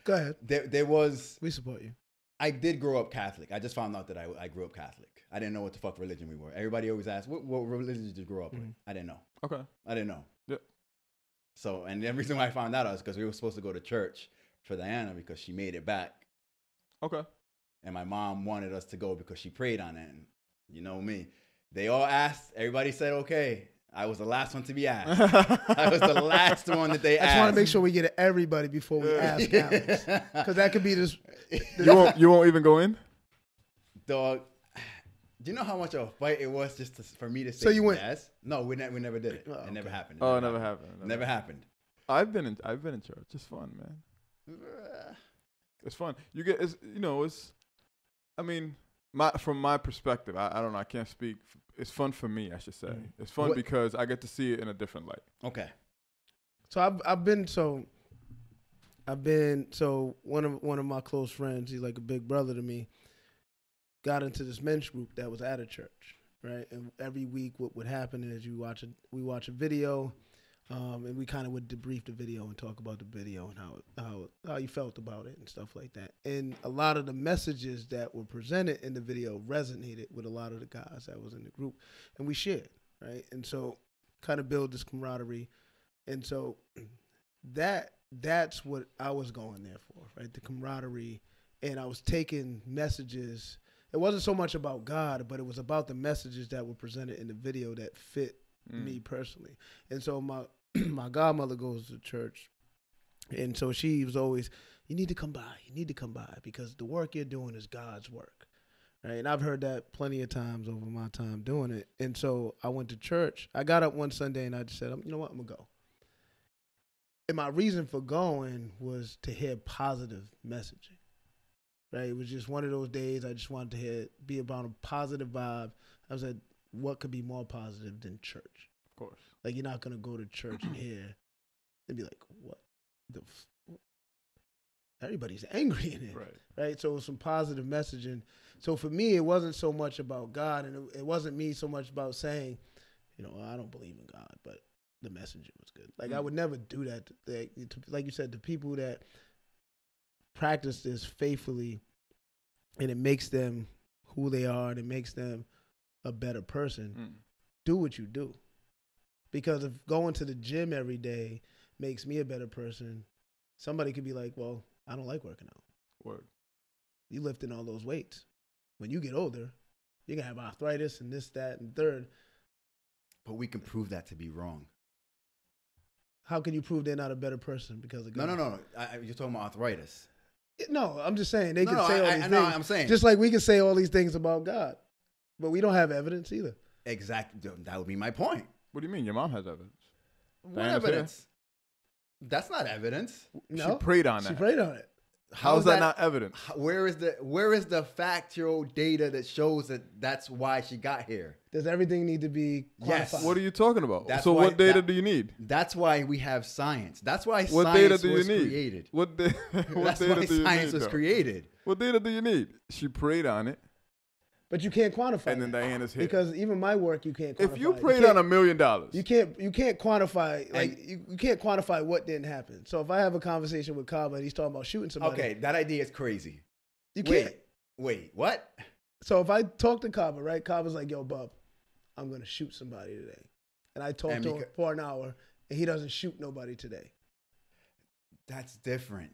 Go ahead.
There was.
We support you.
I did grow up Catholic. I just found out that I grew up Catholic. I didn't know what the fuck religion we were. Everybody always asked, what religion did you grow up with? I didn't know.
Okay.
I didn't know.
Yep.
So, and the reason why I found out was because we were supposed to go to church for Diana because she made it back.
Okay.
And my mom wanted us to go because she prayed on it. And you know me. They all asked. Everybody said, okay. I was the last one to be asked. I was the last one that they asked.
I just want to make sure we get to everybody before we ask Alex. Because that could be this.
You won't even go in?
Dog, do you know how much of a fight it was just for me to say
so you went,
yes? No, we never did it. It never happened. It
never happened.
Never happened.
I've been in church. It's fun, man. It's fun. From my perspective, I don't know. I can't speak. It's fun for me, I should say. It's fun because I get to see it in a different light.
Okay.
So one of my close friends, he's like a big brother to me, got into this men's group that was at a church, right? And every week what would happen is we watch a video, and we kind of would debrief the video and talk about the video and how you felt about it and stuff like that. And a lot of the messages that were presented in the video resonated with a lot of the guys that was in the group, and we shared, right? And so kind of build this camaraderie. And so that's what I was going there for, right? The camaraderie. And I was taking messages. It wasn't so much about God, but it was about the messages that were presented in the video that fit me personally. And so my godmother goes to church, and so she was always, you need to come by because the work you're doing is God's work, right? And I've heard that plenty of times over my time doing it. And so I went to church. I got up one Sunday and I just said, you know what, I'm going to go. And my reason for going was to hear positive messaging, right? It was just one of those days I just wanted to be about a positive vibe. I said, what could be more positive than church?
Of course.
Like, you're not going to go to church and hear and be like, what the everybody's angry in it, right? So it was some positive messaging. So for me, it wasn't so much about God, and it wasn't me so much about saying, I don't believe in God, but the messaging was good. Like, I would never do that. Like you said, the people that practice this faithfully, and it makes them who they are, and it makes them a better person, do what you do. Because if going to the gym every day makes me a better person, somebody could be like, well, I don't like working out.
Word.
You lifting all those weights. When you get older, you're going to have arthritis and this, that, and third.
But we can prove that to be wrong.
How can you prove they're not a better person because of God?
No. You're talking about arthritis.
No, I'm just saying they can say all these things.
No, I'm saying.
Just like we can say all these things about God. But we don't have evidence either.
Exactly. That would be my point.
What do you mean? Your mom has evidence.
What evidence? That's not evidence.
No.
She prayed on that.
She prayed on it.
How is that not evidence?
Where is the factual data that shows that that's why she got here?
Does everything need to be quantified?
Yes.
What are you talking about?
That's
so
why,
what data do you need?
That's why we have science. That's why
what
science
data do you
was
need?
created.
What
That's
data
why
do you
science
need,
was
though?
created.
What data do you need? She prayed on it.
But you can't quantify
And then
that.
Diana's here.
Because even my work, you can't quantify.
If you
it.
prayed on $1 million,
You can't quantify, like, you can't quantify what didn't happen. So if I have a conversation with Kaba and he's talking about shooting somebody.
Okay, that idea is crazy.
You can't.
Wait, what?
So if I talk to Kaba, right? Kaba's like, yo, Bub, I'm going to shoot somebody today. And I talk to him for an hour and he doesn't shoot nobody today.
That's different.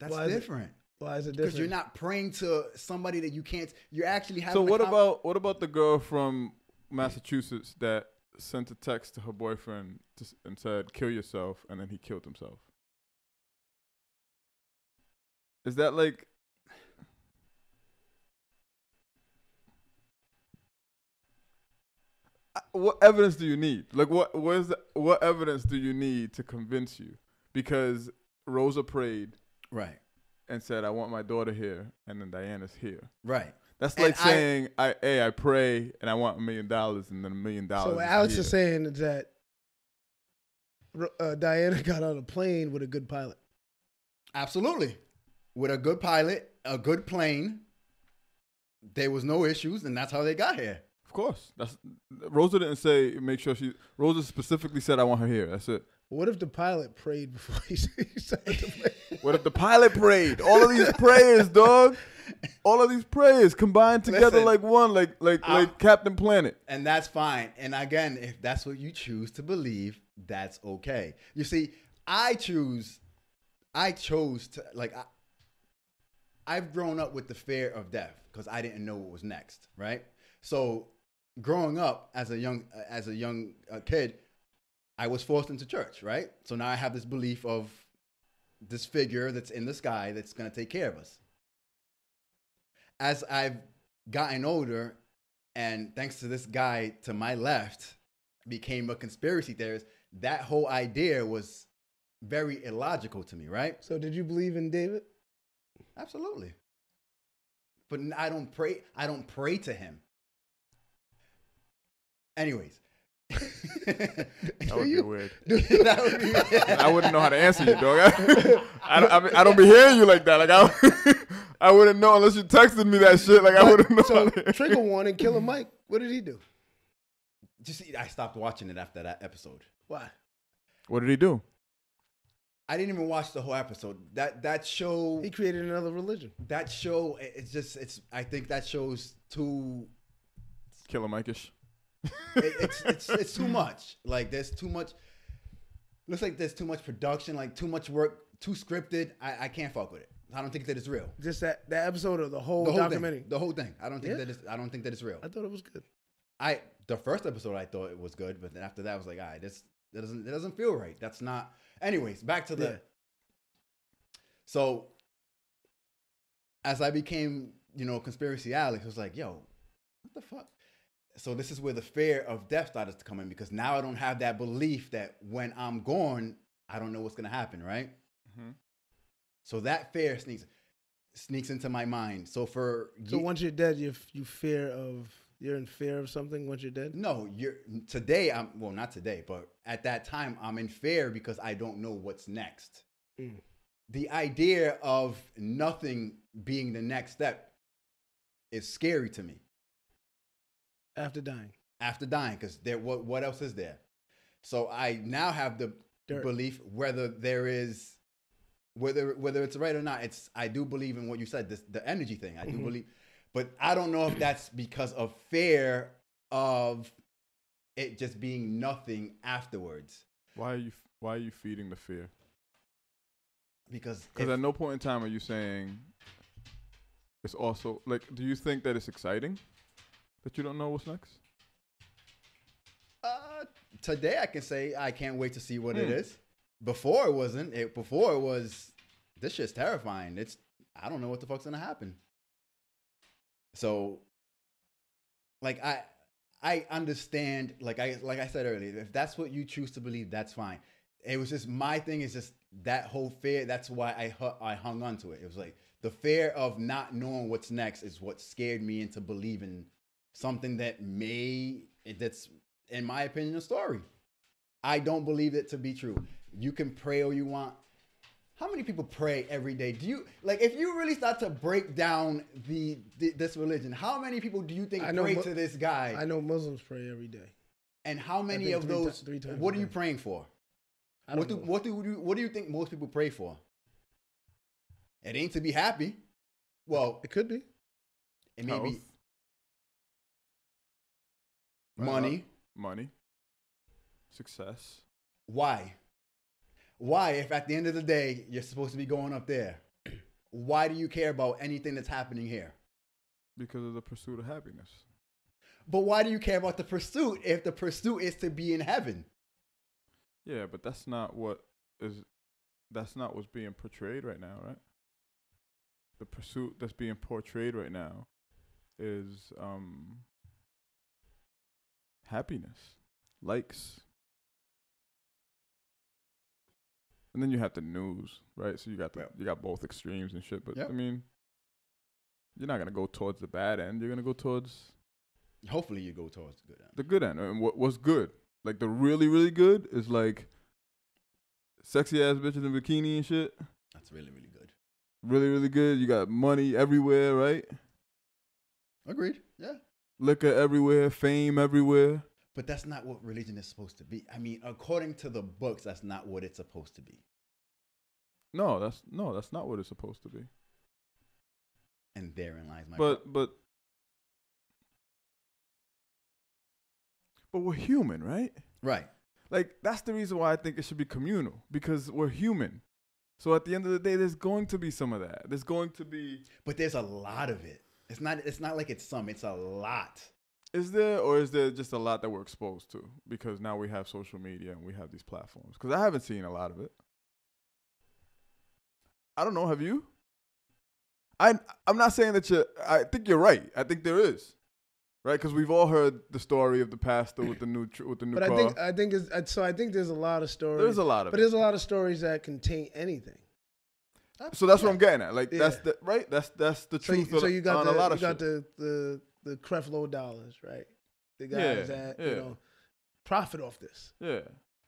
That's
Why is it?
different.
Why is it different?
Because you're not praying to somebody that you can't. You're actually having.
So what about the girl from Massachusetts that sent a text to her boyfriend and said, kill yourself, and then he killed himself? Is that like... What evidence do you need? Like, what evidence do you need to convince you? Because Rosa prayed,
right,
and said, "I want my daughter here," and then Diana's here.
Right.
That's like saying, I pray and I want $1 million, and then $1 million.
So what Alex is saying is that Diana got on a plane with a good pilot.
Absolutely, with a good pilot, a good plane. There was no issues, and that's how they got here.
Of course. Rosa didn't say make sure Rosa specifically said I want her here. That's it.
What if the pilot prayed before he started the plane?
What if the pilot prayed? All of these prayers, dog. All of these prayers combined together like one, like Captain Planet.
And that's fine. And again, if that's what you choose to believe, that's okay. You see, I chose to, like, I've grown up with the fear of death because I didn't know what was next, right? So growing up as a young kid, I was forced into church, right? So now I have this belief of this figure that's in the sky that's going to take care of us. As I've gotten older, and thanks to this guy to my left, became a conspiracy theorist, that whole idea was very illogical to me, right?
So did you believe in David?
Absolutely. But I don't pray to him. Anyways.
That would be weird.
That would be weird.
I wouldn't know how to answer you, dog. I don't be hearing you like that. Like I wouldn't know unless you texted me that shit. Like I wouldn't know.
So trigger warning, Killer Mike. What did he do?
I stopped watching it after that episode.
Why?
What did he do?
I didn't even watch the whole episode. That show.
He created another religion.
That show. I think that show's too.
Killer Mike-ish.
It's too much. Like there's too much. Looks like there's too much production. Like too much work. Too scripted. I can't fuck with it. I don't think that it's real.
Just that episode of the whole documentary.
The whole thing. I don't think that it's real.
I thought it was good.
The first episode I thought it was good, but then after that I was like, all right, that doesn't feel right. That's not. Anyways, back to the.
Yeah.
So as I became conspiracy Alex was like, yo, what the fuck? So this is where the fear of death started to come in, because now I don't have that belief that when I'm gone, I don't know what's going to happen, right? Mm-hmm. So that fear sneaks into my mind. So
once you're dead, you're in fear of something once you're dead?
No, not today, but at that time, I'm in fear because I don't know what's next. Mm. The idea of nothing being the next step is scary to me.
After dying,
because what else is there? So I now have the belief whether it's right or not. I do believe in what you said, the energy thing. I do believe, but I don't know if that's because of fear of it just being nothing afterwards.
Why are you feeding the fear?
Because
at no point in time are you saying it's also like, do you think that it's exciting that you don't know what's next?
Today I can say I can't wait to see what it is. Before it wasn't. Before it was, this shit's terrifying. I don't know what the fuck's gonna happen. So, like I understand. Like I said earlier, if that's what you choose to believe, that's fine. It was just my thing is just that whole fear. That's why I hung on to it. It was like the fear of not knowing what's next is what scared me into believing something that's, in my opinion, a story. I don't believe it to be true. You can pray all you want. How many people pray every day? Do you if you really start to break down this religion? How many people do you think pray to this guy?
I know Muslims pray every day.
And how many of those?
Three times
what are you praying for? What do you think most people pray for? It ain't to be happy. Well,
it could be.
It may be
money, success.
Why? If at the end of the day you're supposed to be going up there, why do you care about anything that's happening here?
Because of the pursuit of happiness.
But why do you care about the pursuit if the pursuit is to be in heaven?
Yeah, but that's not what's being portrayed right now, right? The pursuit that's being portrayed right now is happiness, likes. And then you have the news, right? So you got both extremes and shit. But I mean, you're not gonna go towards the bad end. You're gonna go towards.
Hopefully, you go towards the good end.
The good end. And what's good? Like the really, really good is like sexy ass bitches in bikini and shit.
That's really, really good.
Really, really good. You got money everywhere, right?
Agreed. Yeah.
Liquor everywhere, fame everywhere.
But that's not what religion is supposed to be. I mean, according to the books, that's not what it's supposed to be.
No, that's not what it's supposed to be.
And therein lies my
But we're human, right?
Right.
Like that's the reason why I think it should be communal, because we're human. So at the end of the day, there's going to be some of that. There's going to be.
But there's a lot of it. It's not like it's some. It's a lot.
Is there, or is there just a lot that we're exposed to? Because now we have social media and we have these platforms. Because I haven't seen a lot of it. I don't know. Have you? I'm not saying that I think you're right. I think there is. Right? Because we've all heard the story of the pastor with the new car.
But I think there's a lot of stories.
There's a lot of
But there's a lot of stories that contain anything.
So that's what I'm getting at. Like that's the right. That's the truth.
So you got
on a lot of
the Creflo dollars, right? The guys that profit off this.
Yeah.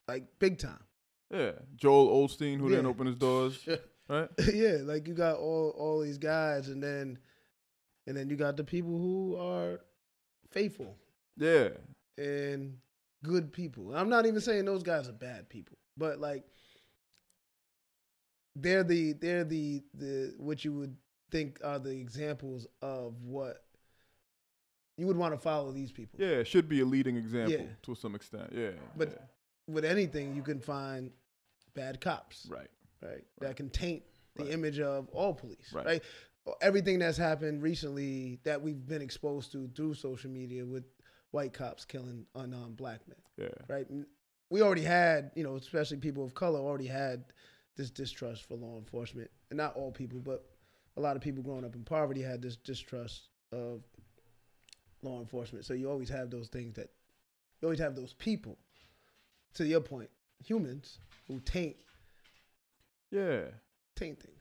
Like big time.
Yeah. Joel Osteen, who didn't open his doors. Right?
Yeah, like you got all these guys, and then you got the people who are faithful.
Yeah.
And good people. I'm not even saying those guys are bad people, but like they're the what you would think are the examples of what you would want to follow these people.
Yeah, it should be a leading example to some extent. Yeah.
But with anything, you can find bad cops.
Right.
That can taint the image of all police. Right. Everything that's happened recently that we've been exposed to through social media with white cops killing unarmed black men.
Yeah.
Right. We already had, especially people of color already had this distrust for law enforcement, and not all people, but a lot of people growing up in poverty had this distrust of law enforcement. So you always have those things that you always have those people. To your point, humans who taint things.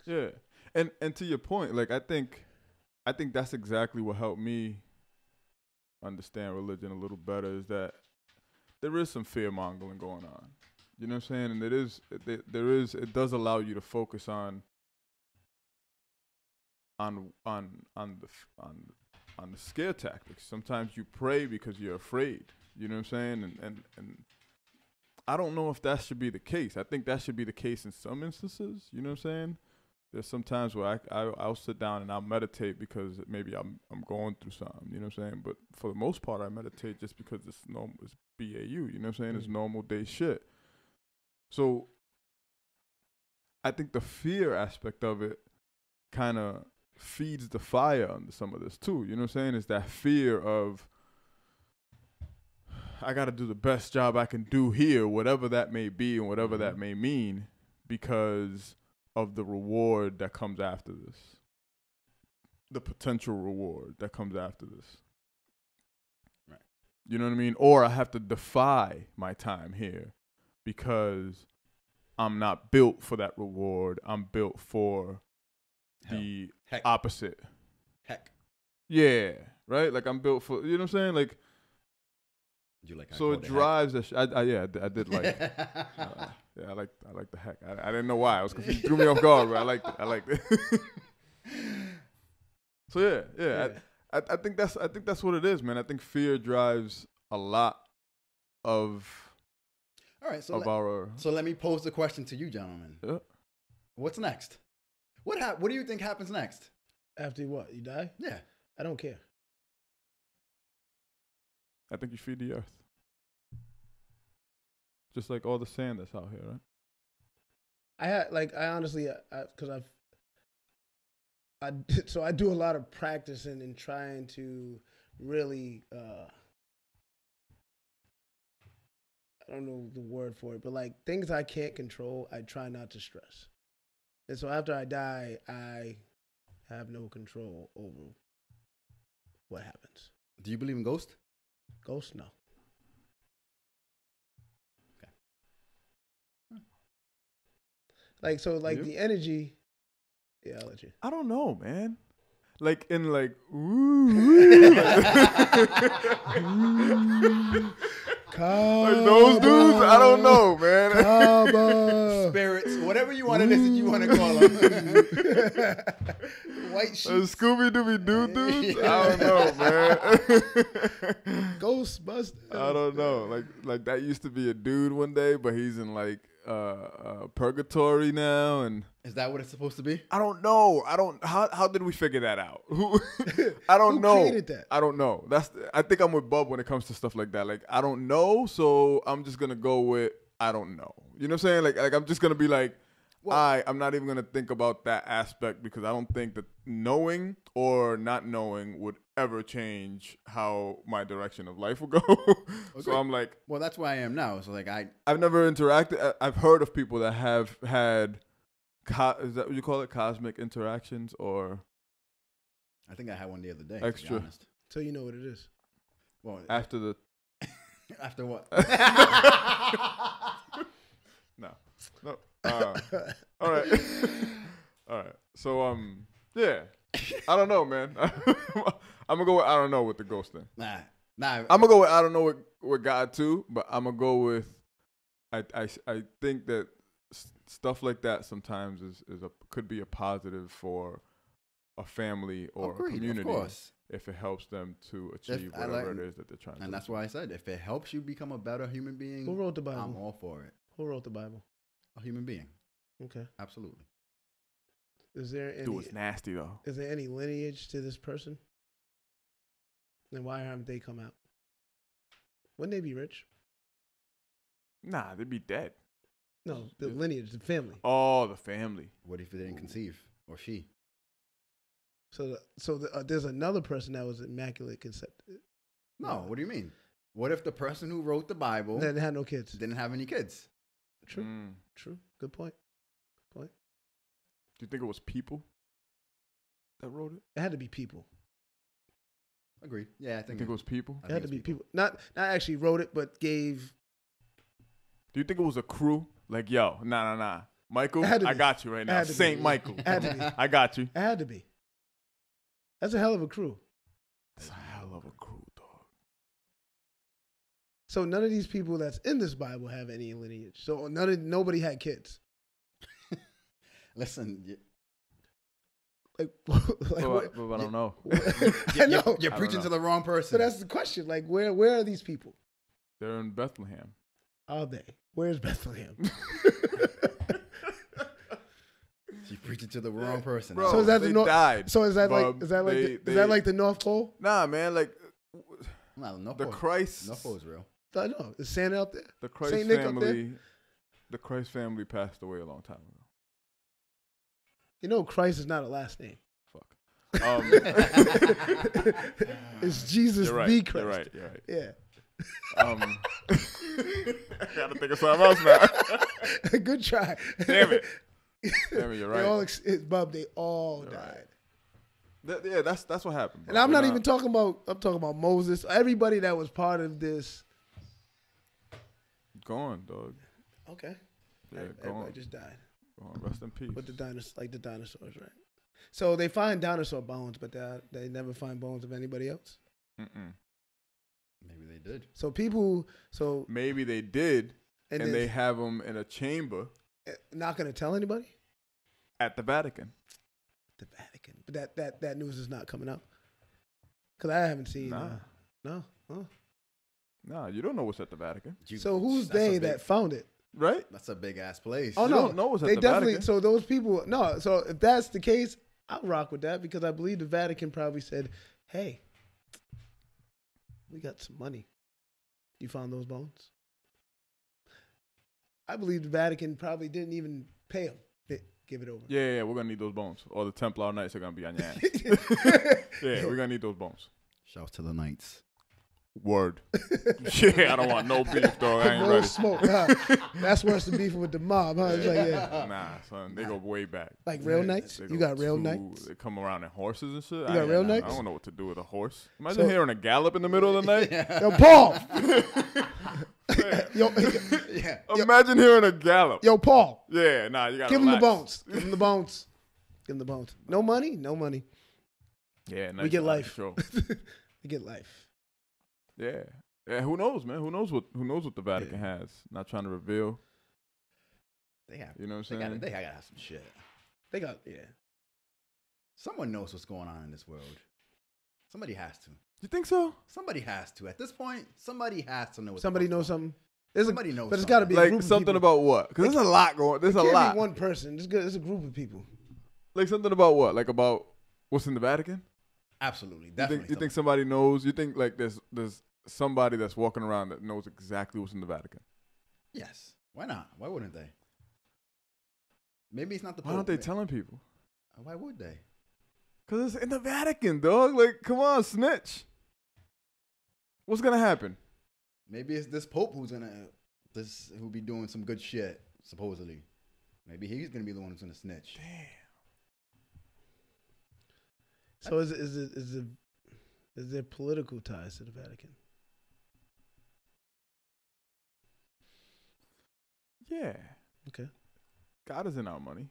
Yeah. And to your point, like I think that's exactly what helped me understand religion a little better, is that there is some fear mongering going on. You know what I'm saying? And it does allow you to focus on the scare tactics. Sometimes you pray because you're afraid. You know what I'm saying? And I don't know if that should be the case. I think that should be the case in some instances. You know what I'm saying? There's some times where I'll sit down and I'll meditate because maybe I'm going through something. You know what I'm saying? But for the most part, I meditate just because it's normal. It's BAU. You know what I'm saying? It's normal day shit. So I think the fear aspect of it kind of feeds the fire under some of this too. You know what I'm saying? It's that fear of, I got to do the best job I can do here, whatever that may be and whatever that may mean, because of the reward that comes after this, the potential reward that comes after this.
Right.
You know what I mean? Or I have to defy my time here because I'm not built for that reward. I'm built for the opposite.
Heck.
Yeah, right? Like I'm built for, you know what I'm saying? Like,
you like
so it drives that I did like I like the heck. I didn't know why. I was confused. It threw me off guard, but I liked it. So yeah. I think that's what it is, man. I think fear drives a lot of
all right, so let me pose the question to you, gentlemen.
Yeah.
What's next? What do you think happens next?
After what? You die?
Yeah.
I don't care.
I think you feed the earth. Just like all the sand that's out here, right?
I honestly, because I do a lot of practicing and trying to really, I don't know the word for it, but like things I can't control, I try not to stress. And so after I die, I have no control over what happens.
Do you believe in ghosts?
Ghosts, no. Like, so like the energy. Yeah, I'll let you.
I don't know, man. Like in like, ooh, like those dudes. I don't know, man.
Spirits, whatever you want it is that you want to call them. White sheets.
Scooby Dooby Doo dudes. I don't know, man.
Ghostbusters.
I don't know. Like that used to be a dude one day, but he's in like purgatory now, and
is that what it's supposed to be?
I don't know. How did we figure that out? I don't know.
Who created that?
I don't know. I think I'm with Bub when it comes to stuff like that. Like I don't know, so I'm just gonna go with I don't know. You know what I'm saying? Like I'm just gonna be like, I'm not even gonna think about that aspect because I don't think that knowing or not knowing would ever change how my direction of life will go. Okay. So I'm like,
well, that's where I am now. So like
I've never interacted. I've heard of people that have had, is that what you call it, cosmic interactions, or?
I think I had one the other day.
Extra.
To be honest.
So you know what it is.
Well,
after the.
After what?
No. All right. All right. So yeah. I don't know, man. I'm gonna go with I don't know with the ghost thing.
Nah.
I'm gonna go with I don't know with God too, but I'm gonna go with I think that stuff like that sometimes could be a positive for a family or a community, of course, if it helps them to achieve whatever it is that they're trying to do.
And that's why I said if it helps you become a better human being,
who wrote the Bible?
I'm all for it.
Who wrote the Bible?
A human being.
Okay.
Absolutely.
Is there any?
Dude, it's nasty though.
Is there any lineage to this person? And why haven't they come out? Wouldn't they be rich?
Nah, they'd be dead.
No, the lineage, the family.
Oh, the family.
What if they didn't conceive, or she?
So there's another person that was immaculate concepted.
No, what do you mean? What if the person who wrote the Bible
didn't have no kids?
Didn't have any kids?
True. True. Good point.
Do you think it was people? that wrote it?
It had to be people.
Agreed. Yeah, I
I
think
think it was people.
I
It had
think
to
it's
be people. Not actually wrote it, but gave.
Do you think it was a crew? Like, yo, nah. Michael,
It had to
I
be.
got you right
It
now.
had to be.
Saint Michael.
It had to be.
I got you.
It had to be. That's a hell of a crew.
That's a hell of a crew, dog.
So none of these people that's in this Bible have any lineage. So nobody had kids.
Listen,
Like
But I don't know.
I know.
you're
I don't
preaching
know.
to the wrong
So
person.
that's the question. Like, where are these people?
They're in Bethlehem.
Are they? Where's Bethlehem?
You're preaching to the wrong person.
Bro,
So is that
they
the North?
died.
So is that like
Bub.
is that like
They-
is that
they-
like the North Pole?
Nah, man. Like
No,
the Christ,
No is real.
I know. Is Santa up there?
the Christ
Saint Nick up there?
family, the Christ family passed away a long time ago.
You know, Christ is not a last name.
Fuck.
It's Jesus
You're right.
the Christ.
You're right. You're right.
Yeah.
I gotta think of something else now.
Good try.
Damn it. Damn it, you're
They all
right.
Bub, they all
You're
died.
right. Yeah, that's what happened.
And
bro.
I'm
We're
not even talking about. I'm talking about Moses. Everybody that was part of this.
gone, dog.
Okay.
Yeah,
Everybody
gone.
just died.
Gone. Rest in peace.
But the dinosaurs, right? So they find dinosaur bones, but they never find bones of anybody else.
Mm-mm.
Maybe they did.
So people,
Maybe they did, and
then
they have them in a chamber
not gonna tell anybody.
at the Vatican.
The Vatican, but that news is not coming out because I haven't seen.
Nah.
No. Huh.
Nah, you don't know what's at the Vatican,
So who's
That's a
they
big-
that found it?
right?
That's a big ass place.
Oh
You
no,
don't know what's at
they
the
definitely.
Vatican.
So those people, no. So if that's the case, I'll rock with that because I believe the Vatican probably said, "Hey, we got some money. You found those bones." I believe the Vatican probably didn't even pay them. They give it over.
Yeah, we're gonna need those bones, or the Templar Knights are gonna be on your ass. Yeah, we're gonna need those bones.
Shout to the Knights.
Word. Yeah, I don't want no beef, dog. I ain't
No
ready.
smoke. Huh? That's worse than beefing with the mob, huh? It's like, yeah.
Nah, son, they go way back.
Like real knights?
They
You
go
got real
too-
knights?
They come around in horses and shit.
You got real knights?
I don't know what to do with a horse. Imagine
So-
hearing a gallop in the middle of the night.
Yo, Paul. yo,
Yeah.
Imagine hearing a gallop.
yo, Paul.
Yeah, nah, you gotta
Give him the
relax.
bones. Give him the bones. Give him the bones. No money? No money.
Yeah, nice
We get
out of
life.
control.
We get life.
Yeah. Yeah, who knows, man? Who knows what the Vatican has? Not trying to reveal.
They have.
You know what
They
I'm saying?
gotta have some shit.
They got, yeah.
Someone knows what's going on in this world. Somebody has to.
You think so?
Somebody has to. At this point, somebody has to know. What's
Somebody
going
knows
on.
something. There's
Somebody knows
but it's got to
something.
be a
Like
group of
something
people.
about what? Because there's a lot going. There's a
Can't
lot.
be one person. It's good. It's a group of people.
Like something about what? Like about what's in the Vatican?
Absolutely,
You
definitely.
think somebody knows? You think like there's somebody that's walking around that knows exactly what's in the Vatican?
Yes. Why not? Why wouldn't they? Maybe it's not the.
Why aren't they
Pope.
telling people?
Why would they?
Because it's in the Vatican, dog. Like, come on, snitch. What's gonna happen?
Maybe it's this Pope who be doing some good shit supposedly. Maybe he's gonna be the one who's gonna snitch.
So is there political ties to the Vatican?
Yeah.
Okay.
God is in our money.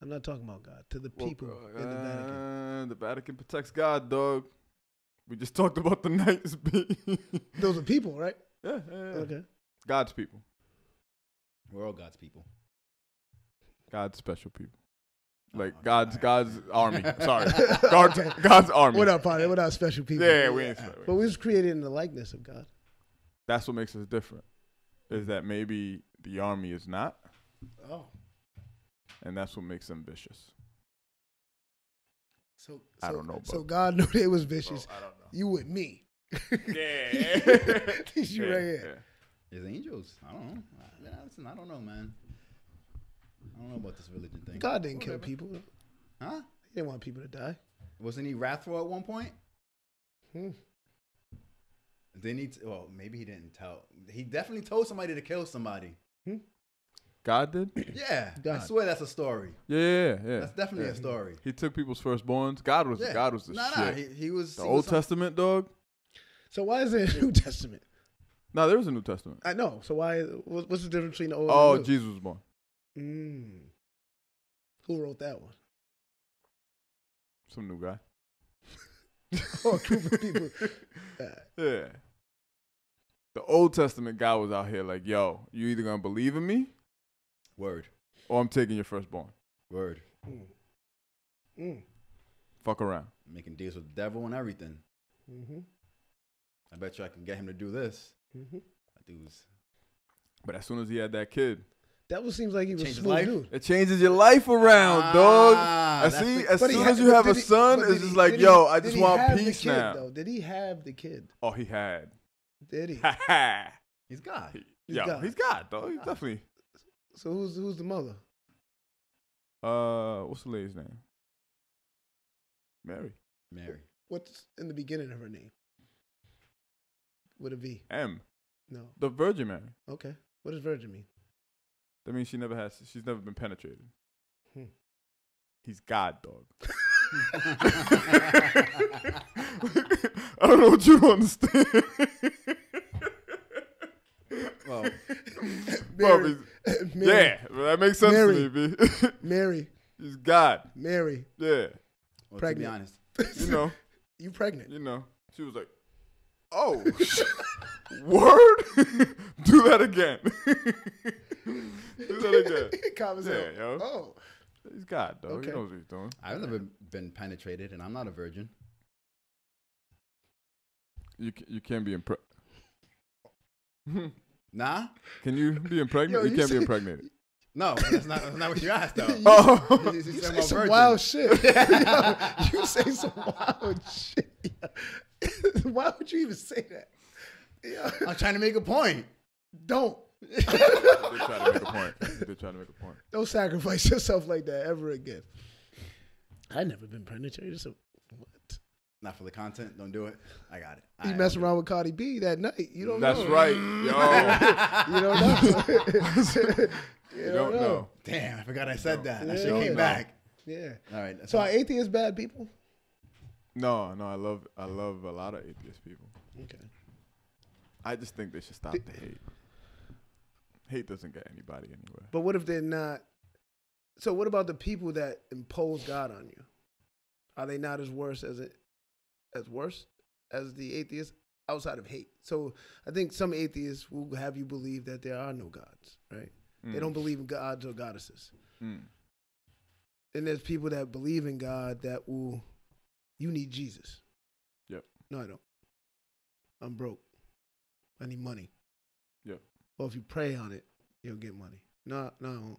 I'm not talking about God. To the people
Well,
in the Vatican.
The Vatican protects God, dog. We just talked about the Knights being.
Those are people, right?
Yeah.
Okay.
God's people.
We're all God's people.
God's special people.
Oh,
Like
okay.
God's
All right.
God's army. Sorry. God's army.
What up, partner? What up, special people?
Yeah, we ain't.
But we was created in the likeness of God.
That's what makes us different. Is that maybe the army is not,
Oh.
and that's what makes them vicious.
So
I don't know.
So God knew they was vicious.
I don't know.
You with me.
Yeah.
You right here.
There's angels. I don't know. Listen, I don't know, man. I don't know about this religion thing.
God didn't kill people.
Huh?
He didn't want people to die.
Wasn't he wrathful at one point?
Hmm.
Didn't he? Well, maybe he didn't tell. He definitely told somebody to kill somebody.
God did?
Yeah, I
God.
swear that's a story.
Yeah.
That's definitely a story.
He took people's firstborns. God was the
Nah,
shit.
he was
The
he
Old
was
Testament, dog?
So why is there a New Testament?
No, there was a New Testament.
I know. So what's the difference between the old
Oh,
and the new?
Jesus was born.
Who wrote that one?
Some new guy.
Oh, a group of people.
Yeah. The Old Testament guy was out here like, yo, you either going to believe in me
Word.
or I'm taking your firstborn.
Word.
Fuck around.
Making deals with the devil and everything. I bet you I can get him to do this. That dude's.
But as soon as he had that kid,
Devil seems like he was
Changed his
smooth
life?
dude.
it changes your life around, dog. I
that's
see.
the-
As
But he
soon
had-
as you have
but
a
did he-
son,
but
it's
did
just
he-
like,
did he-
yo, I
did
just
he
want
have the
peace
kid,
now.
Though? Did he have the kid?
Oh, he had.
Did he?
He's God.
Yo,
God.
he's God, though. He's definitely.
So who's the mother?
What's the lady's name? Mary.
Mary.
What's in the beginning of her name? With a V.
M.
No.
The Virgin Mary.
Okay. What does virgin mean?
That means she's never been penetrated.
Hmm.
He's God, dog. I don't know what you don't understand.
Well,
Bro, yeah, that makes sense
Mary.
to me, B.
Mary.
He's God.
Mary.
Yeah.
well, to be
Pregnant.
honest,
You know.
You pregnant?
She was like, oh, word? Do that again. Do that again.
Calm as
Yeah,
hell.
yo.
Oh.
He's God, dog.
Okay.
He knows what he's doing.
I've never been penetrated, and I'm not a virgin.
You can't be
Nah.
Can you be impregnated?
Yo,
You
you
can't be
say-
impregnated.
No, that's not what you asked though.
Oh.
You
You
said
say
I'm a
some
virgin.
wild shit. Yo, you say some wild shit. Yo. Why would you even say that? Yo.
I'm trying to make a point.
Don't.
They try to make a point. They're trying to make a point.
Don't sacrifice yourself like that ever again. I've never been penetrated. So what?
Not for the content. Don't do it. I got it.
You mess around with Cardi B that night. You don't
That's
know.
right. Yo.
You don't know.
You don't know.
Damn, I forgot I said that. That
Yeah.
shit came
No.
back.
Yeah.
All right. that's
So are
all.
atheists bad people?
No, I love a lot of atheist people.
Okay.
I just think they should stop the hate. Hate doesn't get anybody anywhere.
But what if they're not? So what about the people that impose God on you? Are they not as worse as the atheists outside of hate? So I think some atheists will have you believe that there are no gods, right? They don't believe in gods or goddesses.
Mm.
And there's people that believe in God that will, you need Jesus.
Yep.
No, I don't. I'm broke. I need money.
Yep.
Well, if you pray on it, you'll get money. No, I won't.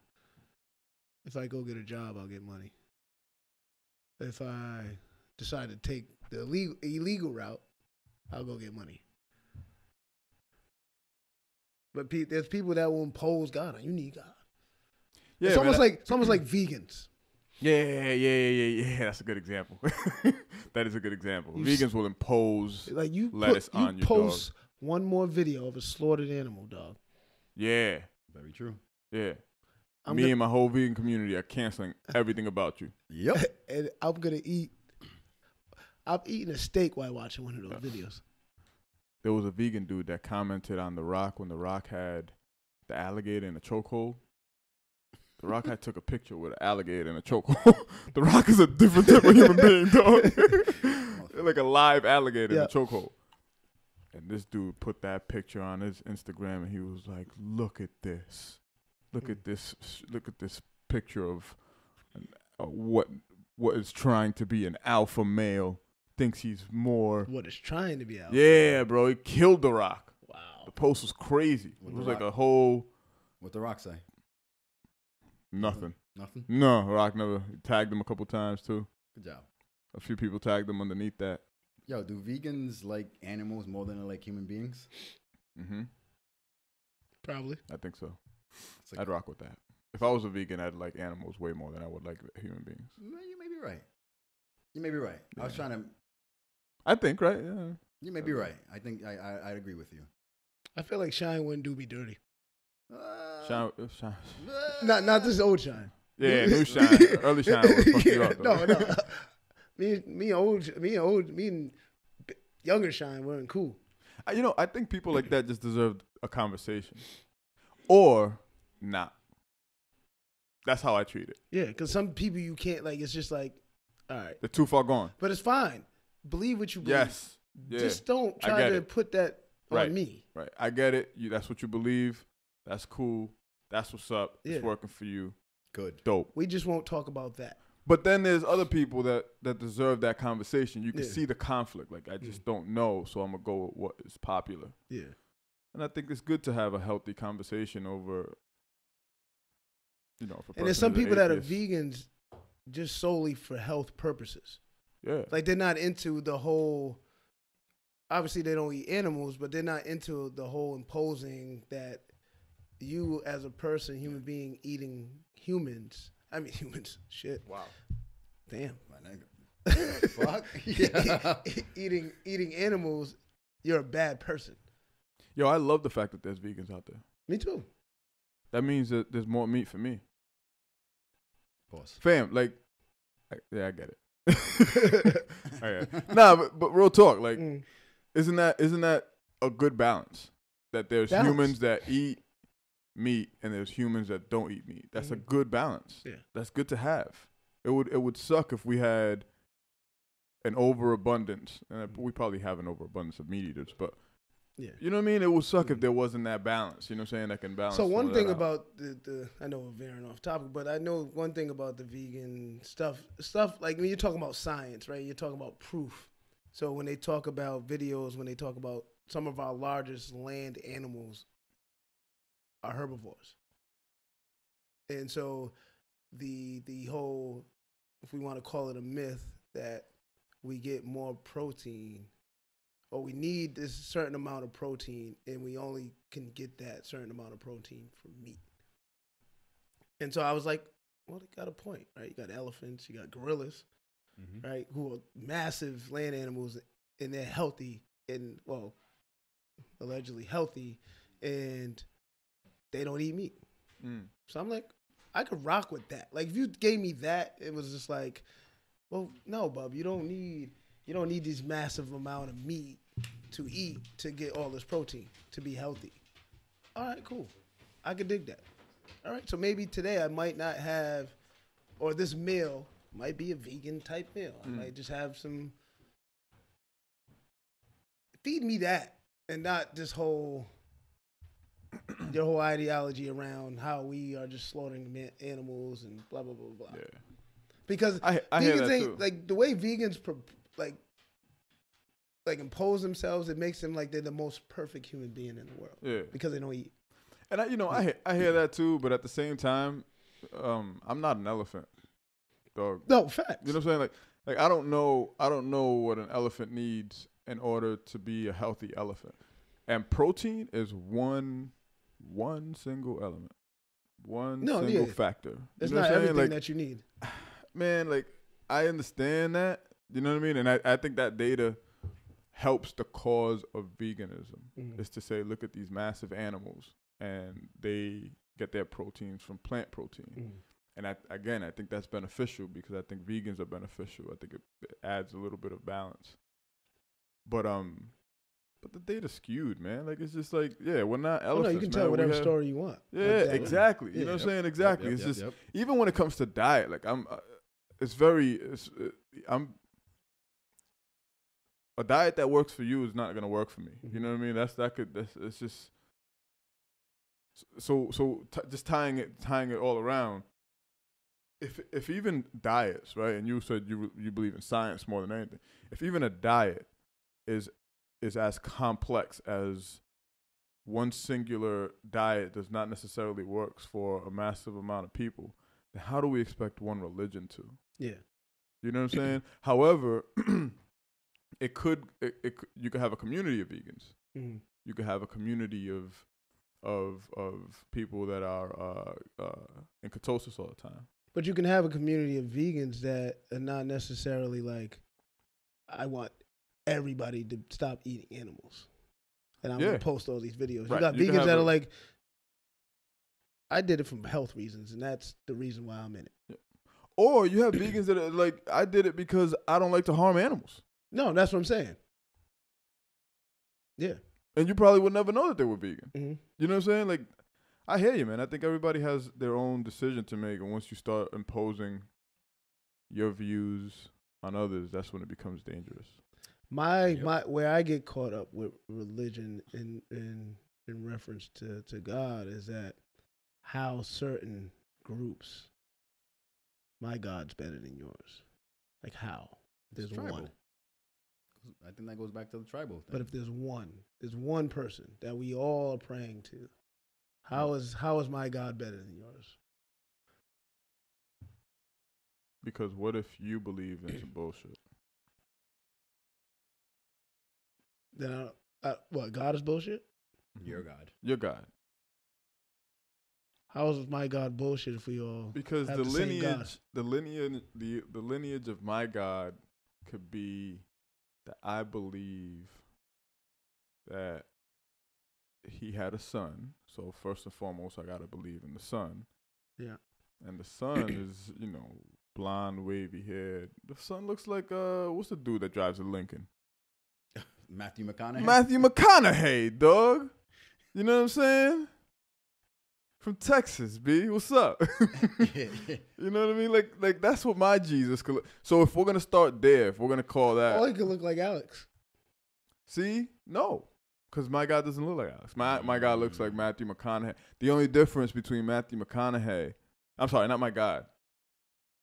If I go get a job, I'll get money. If I decide to take the illegal route, I'll go get money. But there's people that will impose God on you. Need God.
Yeah,
It's almost
man,
like vegans.
Yeah. That's a good example. That is a good example. Vegans will impose
Like you
lettuce
you
on your
post
dog.
one more video of a slaughtered animal, dog.
Yeah.
Very true.
Yeah.
I'm
Me
gonna-
and my whole vegan community are canceling everything about you.
Yep.
And I'm gonna eat. I'm eating a steak while watching one of those videos.
There was a vegan dude that commented on The Rock when The Rock had the alligator in a chokehold. The Rock had took a picture with an alligator in a chokehold. The Rock is a different type of human being, dog. Like a live alligator in a chokehold. And this dude put that picture on his Instagram, and he was like, "Look at this, look at this picture of what is trying to be an alpha male. Thinks he's more.
What is trying to be out?
Yeah, bro, he killed The Rock.
Wow.
The post was crazy.
What
It
The
was like
Rock?
a whole
What the Rock say?
nothing.
Nothing.
No, Rock never tagged him a couple times too.
Good job.
A few people tagged him underneath that.
Yo, do vegans like animals more than they like human beings?
Mm-hmm.
Probably.
I think so.
It's like,
I'd rock with that. If I was a vegan, I'd like animals way more than I would like human beings.
well, you may be right. You may be right. I was trying to.
I think, right? Yeah.
You may be right. I think I'd agree with you.
I feel like Shine wouldn't do me dirty.
Shine.
Not this old Shine.
Yeah, new Shine. Early Shine was fucking you up, though.
No. Me and younger Shine weren't cool.
I think people like that just deserve a conversation. Or not. That's how I treat it.
Yeah, because some people you can't, like, it's just like, all right.
They're too far gone.
But it's fine. Believe what you believe.
Yes. Yeah.
Just don't try to put that on me.
Right. I get it. That's what you believe. That's cool. That's what's up.
Yeah.
It's working for you.
Good.
Dope.
We just won't talk about that.
But then there's other people that deserve that conversation. You can see the conflict. Like, I just don't know, so I'm going to go with what is popular.
Yeah.
And I think it's good to have a healthy conversation over, if a person
And there's some
is an
people that are
atheist.
vegans just solely for health purposes.
Yeah.
Like, they're not into the whole, obviously they don't eat animals, but they're not into the whole imposing that you as a person, human being, eating humans. I mean, humans, shit.
Wow.
Damn.
My nigga. Fuck. Yeah.
Eating animals, you're a bad person.
Yo, I love the fact that there's vegans out there.
Me too.
That means that there's more meat for me.
Pause.
Fam, like, I get it. Nah, but real talk, like, isn't that a good balance? That there's humans that eat meat and there's humans that don't eat meat. That's a good balance.
Yeah.
That's good to have. It would suck if we had an overabundance, and we probably have an overabundance of meat eaters, but
yeah,
you know what I mean? It would suck if there wasn't that balance. You know what I'm saying? That can balance.
So one thing
out.
about the I know we're veering off topic, but I know one thing about the vegan stuff like when you're talking about science, right? You're talking about proof. So when they talk about videos, when they talk about some of our largest land animals are herbivores. And so the whole, if we want to call it a myth, that we get more protein or we need this certain amount of protein and we only can get that certain amount of protein from meat. And so I was like, well, they got a point, right? You got elephants, you got gorillas, right? Who are massive land animals and they're healthy and, well, allegedly healthy, and they don't eat meat. So I'm like, I could rock with that. Like, if you gave me that, it was just like, well, no, bub, you don't need this massive amount of meat to eat to get all this protein to be healthy. All right, cool. I could dig that. All right, so maybe today I might not have, or this meal might be a vegan type meal. I might just have some, feed me that and not this whole, your whole ideology around how we are just slaughtering animals and blah, blah, blah, blah.
Yeah.
Because
I hear
vegans
that
ain't,
too.
like, the way vegans, like impose themselves, it makes them like they're the most perfect human being in the world.
Yeah.
Because they don't eat.
And I hear that too, but at the same time, I'm not an elephant, dog.
No, facts.
You know what I'm saying? Like I don't know what an elephant needs in order to be a healthy elephant. And protein is one single element. One single factor.
It's
you know
not
what I'm saying?
everything that you need.
Man, like, I understand that. You know what I mean? And I think that data helps the cause of veganism. Is to say, look at these massive animals, and they get their proteins from plant protein. And I think that's beneficial because I think vegans are beneficial. I think it adds a little bit of balance. But the data's skewed, man. Like, it's just like, yeah, we're not elephants.
No, you can tell whatever story you want.
Yeah, exactly. You know what I'm saying? Exactly. It's just even when it comes to diet, like a diet that works for you is not gonna work for me. You know what I mean? It's just just tying it all around. If even diets, right? And you said you believe in science more than anything. If even a diet is as complex as one singular diet does not necessarily works for a massive amount of people, then how do we expect one religion to?
Yeah.
You know what I'm saying? However, you could have a community of vegans. You could have a community of people that are in ketosis all the time.
But you can have a community of vegans that are not necessarily like, I want everybody to stop eating animals. And I'm going to post all these videos.
Right.
You got
You can
vegans
have
that are like, I did it for health reasons, and that's the reason why I'm in it.
Or you have vegans that are like, I did it because I don't like to harm animals.
No, that's what I'm saying. Yeah.
And you probably would never know that they were vegan.
Mm-hmm.
You know what I'm saying? Like, I hear you, man. I think everybody has their own decision to make, and once you start imposing your views on others, that's when it becomes dangerous.
My where I get caught up with religion in reference to God is that how certain groups, my God's better than yours. Like how? There's one.
I think that goes back to the tribal thing.
But if there's one person that we all are praying to, how is my God better than yours?
Because what if you believe in some bullshit?
Then what? God is bullshit?
Your God.
Your God.
How is my God bullshit if we all
because
have
the
the same God?
lineage of my God could be that I believe that he had a son. So first and foremost, I gotta believe in the son.
Yeah.
And the son is, blonde, wavy haired. The son looks like what's the dude that drives a Lincoln?
Matthew McConaughey.
Matthew McConaughey, dog. You know what I'm saying? From Texas, B. What's up? You know what I mean? Like that's what my Jesus could look. So if we're gonna start there, if we're gonna call that,
Oh, he could look like Alex.
see, no, because my God doesn't look like Alex. My God looks like Matthew McConaughey. The only difference between Matthew McConaughey, I'm sorry, not my God,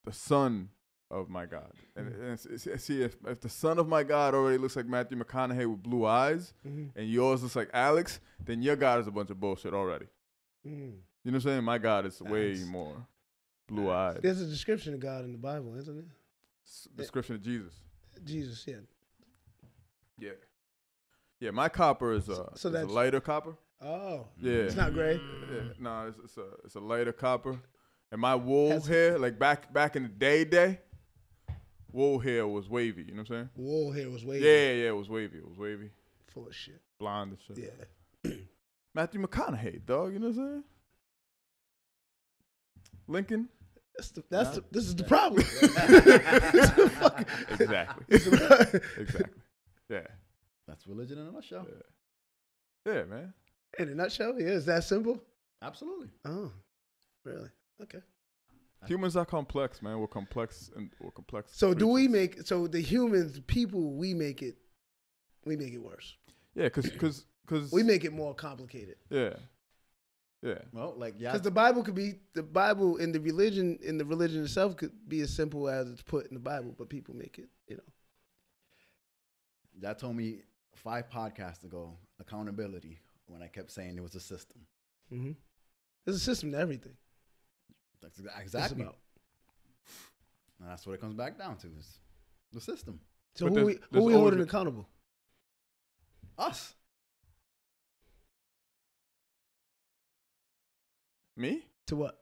the son of my God. And see, if the son of my God already looks like Matthew McConaughey with blue eyes, and yours looks like Alex, then your God is a bunch of bullshit already.
Mm.
You know what I'm saying? My God is way more blue-eyed.
There's a description of God in the Bible, isn't it?
Description of Jesus.
Jesus, yeah.
Yeah. Yeah, my copper is a lighter copper.
Oh.
Yeah.
It's not gray?
Yeah. No, it's a lighter copper. And my wool hair, like back in the day, wool hair was wavy. You know what I'm saying?
Wool hair was wavy.
Yeah, it was wavy.
Full of shit.
Blonde and shit.
Yeah.
Matthew McConaughey, dog. You know what I'm saying? Lincoln.
This is the problem.
Exactly. Yeah.
That's religion in a nutshell.
Yeah, man.
In a nutshell, yeah. Is that simple?
Absolutely.
Oh, really? Okay.
Humans are complex, man. We're complex.
So do we make? So the humans, people, we make it worse.
Yeah, because
we make it more complicated.
Yeah.
Well,
because the Bible in the religion itself could be as simple as it's put in the Bible, but people make it,
That told me 5 podcasts ago, accountability, when I kept saying there was a system.
Mm-hmm. There's a system to everything.
That's exactly. And that's what it comes back down to, is the system.
So who we holding accountable?
Us.
Me?
To what?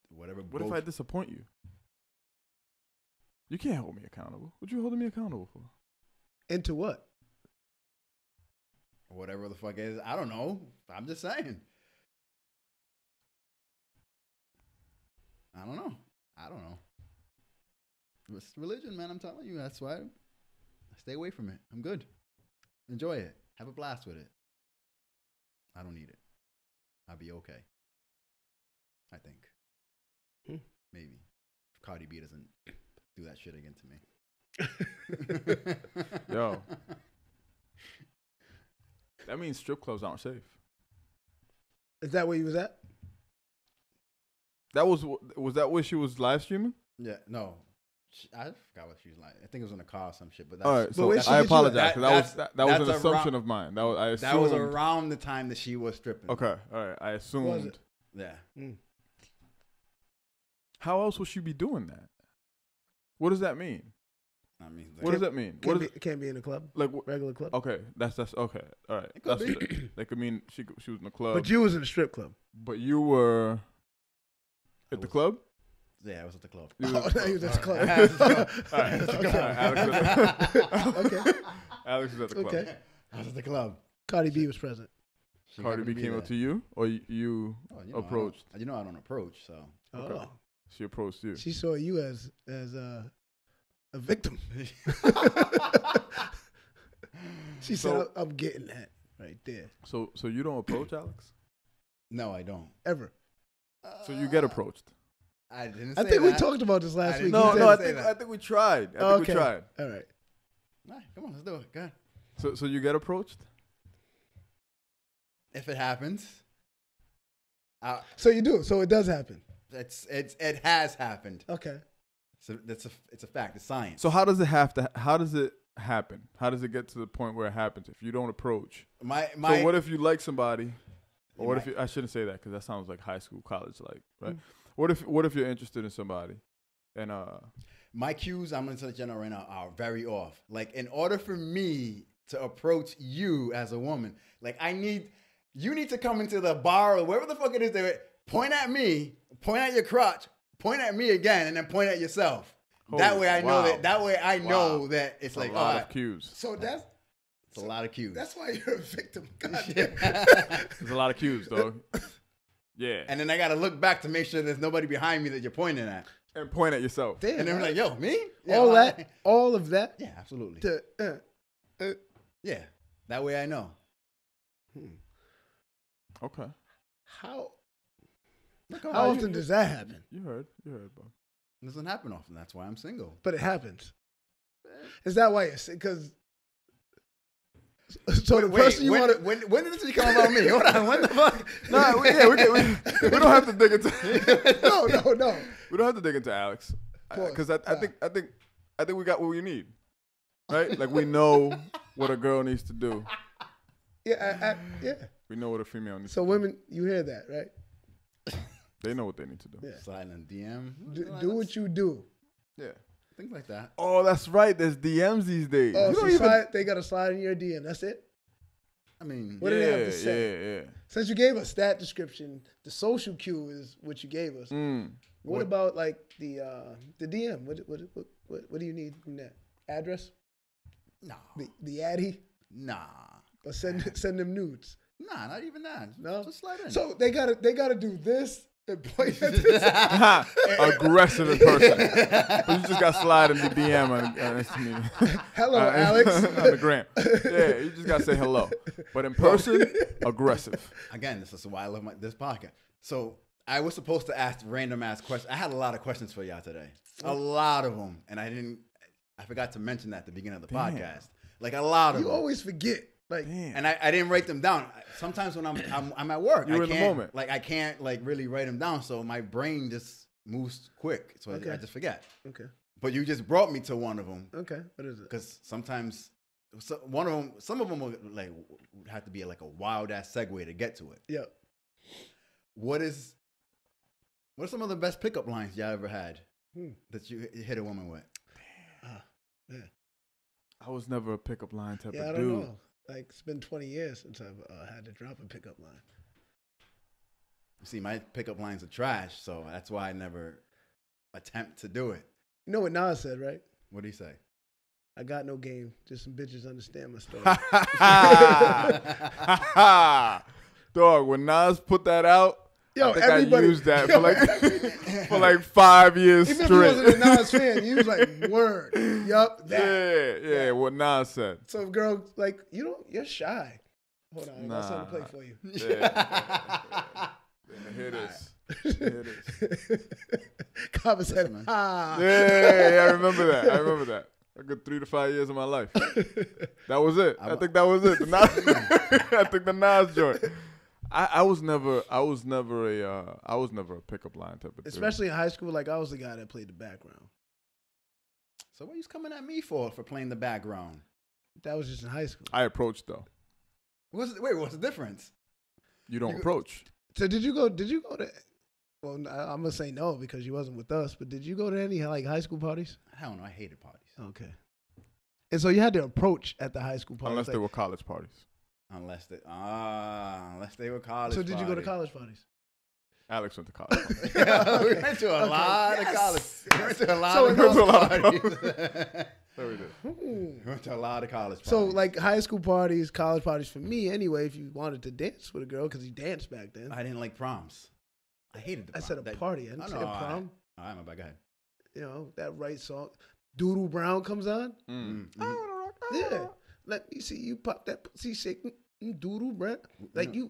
Whatever.
What if I disappoint you? You can't hold me accountable. What you holding me accountable for?
Into what?
Whatever the fuck it is. I don't know. I'm just saying. I don't know. It's religion, man. I'm telling you. That's why I stay away from it. I'm good. Enjoy it. Have a blast with it. I don't need it. I'll be okay. I think. Maybe. If Cardi B doesn't do that shit again to me.
Yo. That means strip clubs aren't safe.
Is that where you was at?
Was that where she was live streaming?
Yeah, no. I forgot what she was like. I think it was in a car or some shit. But
all right, so I apologize. That was an assumption of mine. That was
around the time that she was stripping.
Okay, all right. I assumed.
Yeah.
How else would she be doing that? What does that mean?
I mean,
what does that mean?
It can't be in a club, like regular club.
Okay, that's okay. All right, that could mean she was in the club.
But you was in a strip club.
But you were at the club.
Yeah, I was at the club.
He was at the club.
Alex was at the club.
Okay.
I was at the club.
Cardi B was present.
She
Cardi
happened
B
to be
came
there.
up to you, or you approached?
I don't approach, so.
Oh,
She approached you.
she saw you as a victim. She said,
So-
"I'm getting that right there."
So you don't approach Alex?
No, I don't.
Ever.
So you get approached?
I didn't say
I think we
that.
talked about this last
I
week.
didn't-
You
No,
said-
I
say
think
that.
I think we tried. I think
Okay.
we tried.
All right.
All right, come on, let's do it. Go ahead.
So you get approached?
If it happens,
So you do. So it does happen.
it has happened.
Okay.
So it's a fact. It's science.
So how does it happen? How does it get to the point where it happens if you don't approach?
my
So what if you like somebody, or
You
what
might-
if I shouldn't say that because that sounds like high school, college, like right?
Mm.
What if you're interested in somebody, and
my cues, I'm going to tell you right now, are very off. Like, in order for me to approach you as a woman, like, you need to come into the bar or wherever the fuck it is, point at me, point at your crotch, point at me again, and then point at yourself. That way I know that. That way I know that it's like
a lot
all
of cues.
So that's
It's a lot of cues.
that's why you're a victim. God damn.
There's a lot of cues, dog. Yeah,
And then I got to look back to make sure there's nobody behind me that you're pointing at.
and point at yourself.
Damn.
And then we're
right?
like, yo, me? Yeah,
all
well,
that, all of that.
Yeah, absolutely.
To,
Yeah. That way I know.
Okay,
how
Look,
how often does that happen?
you heard, bro.
It doesn't happen often. That's why I'm single.
But it happens. Is that why it's because? So the person you want to.
when did this become about me? Hold on. When the fuck?
Nah, we don't have to dig into.
No.
We don't have to dig into Alex,
Pause.
because I think we got what we need, right? Like we know what a girl needs to do.
Yeah, yeah.
We know what a female needs.
So women, you hear that, right?
They know what they need to do.
Yeah.
Sliding on DM.
Do what you do.
Yeah.
Things like that.
Oh, that's right. There's DMs these days.
Oh,
You
so
don't even-
they got to slide in your DM. That's it.
I mean,
What do they have to say?
Yeah.
Since you gave us that description, the social cue is what you gave us. What about like the DM? What do you need from that? Address?
nah.
The Addy?
Nah.
Or send them nudes?
Nah, not even that.
No.
Just slide in.
So they gotta do this and point at this.
Aggressive in person. But you just got slide in the DM on Instagram.
Hello, Alex.
On the gram. Yeah, you just got to say hello. But in person, aggressive.
Again, this is why I love this podcast. So I was supposed to ask random ass questions. I had a lot of questions for y'all today. A lot of them. And I forgot to mention that at the beginning of the podcast. Like a lot of
You
them.
always forget. Like,
Damn.
And I didn't write them down. Sometimes when I'm at work,
You're
I
in the
can't,
moment.
Like I can't like really write them down. So my brain just moves quick. So
Okay.
I just forget.
okay.
But you just brought me to one of them.
Okay. What is it?
Because sometimes one of them, some of them would have to be like a wild ass segue to get to it.
Yeah.
What are some of the best pickup lines y'all ever had that you hit a woman with?
Yeah.
I was never a pickup line type
Yeah, I
of
don't
dude.
know. Like, it's been 20 years since I've had to drop a pickup line.
See, my pickup lines are trash, so that's why I never attempt to do it.
You know what Nas said, right?
What do you say?
I got no game. Just some bitches understand my story.
Dog, when Nas put that out,
Yo,
I think
everybody-
I used that
yo,
for like 5 years
Even
straight.
if he wasn't a Nas fan, he was like, word. Yup, that.
Yeah, what Nas said.
So if girl, like, you're shy. Hold on, I got something to play for you.
Yeah. Here it is. Here it is.
Kava said,
man.
Yeah, I remember that. A good 3 to 5 years of my life. That was it. I think that was it. The Nas, I think the Nas joint. I was never a pickup line type of dude.
Especially in high school, like, I was the guy that played the background.
So what are you coming at me for playing the background?
That was just in high school.
I approached though.
What's the difference?
You don't approach.
So did you go to, well, I'm going to say no because you wasn't with us, but did you go to any, like, high school parties?
Hell no, I hated parties.
Okay. And so you had to approach at the high school parties.
Unless
like,
they were college parties.
Unless they were college.
So did you go to
parties.
college parties?
Alex went to college.
We went to a lot of college. We went to a lot
So
of
we went to a
college
lot of
parties.
So we did.
We went to a lot of college parties.
So like high school parties, college parties for me anyway. If you wanted to dance with a girl, because he danced back then.
I didn't like proms. I hated the
I
prom.
said a party. I didn't say a prom.
All right, my bad. Go ahead.
You know that right song. Doodle Brown comes on. Yeah. Let me see you pop that pussy shaking. Doodle Brown. Like you.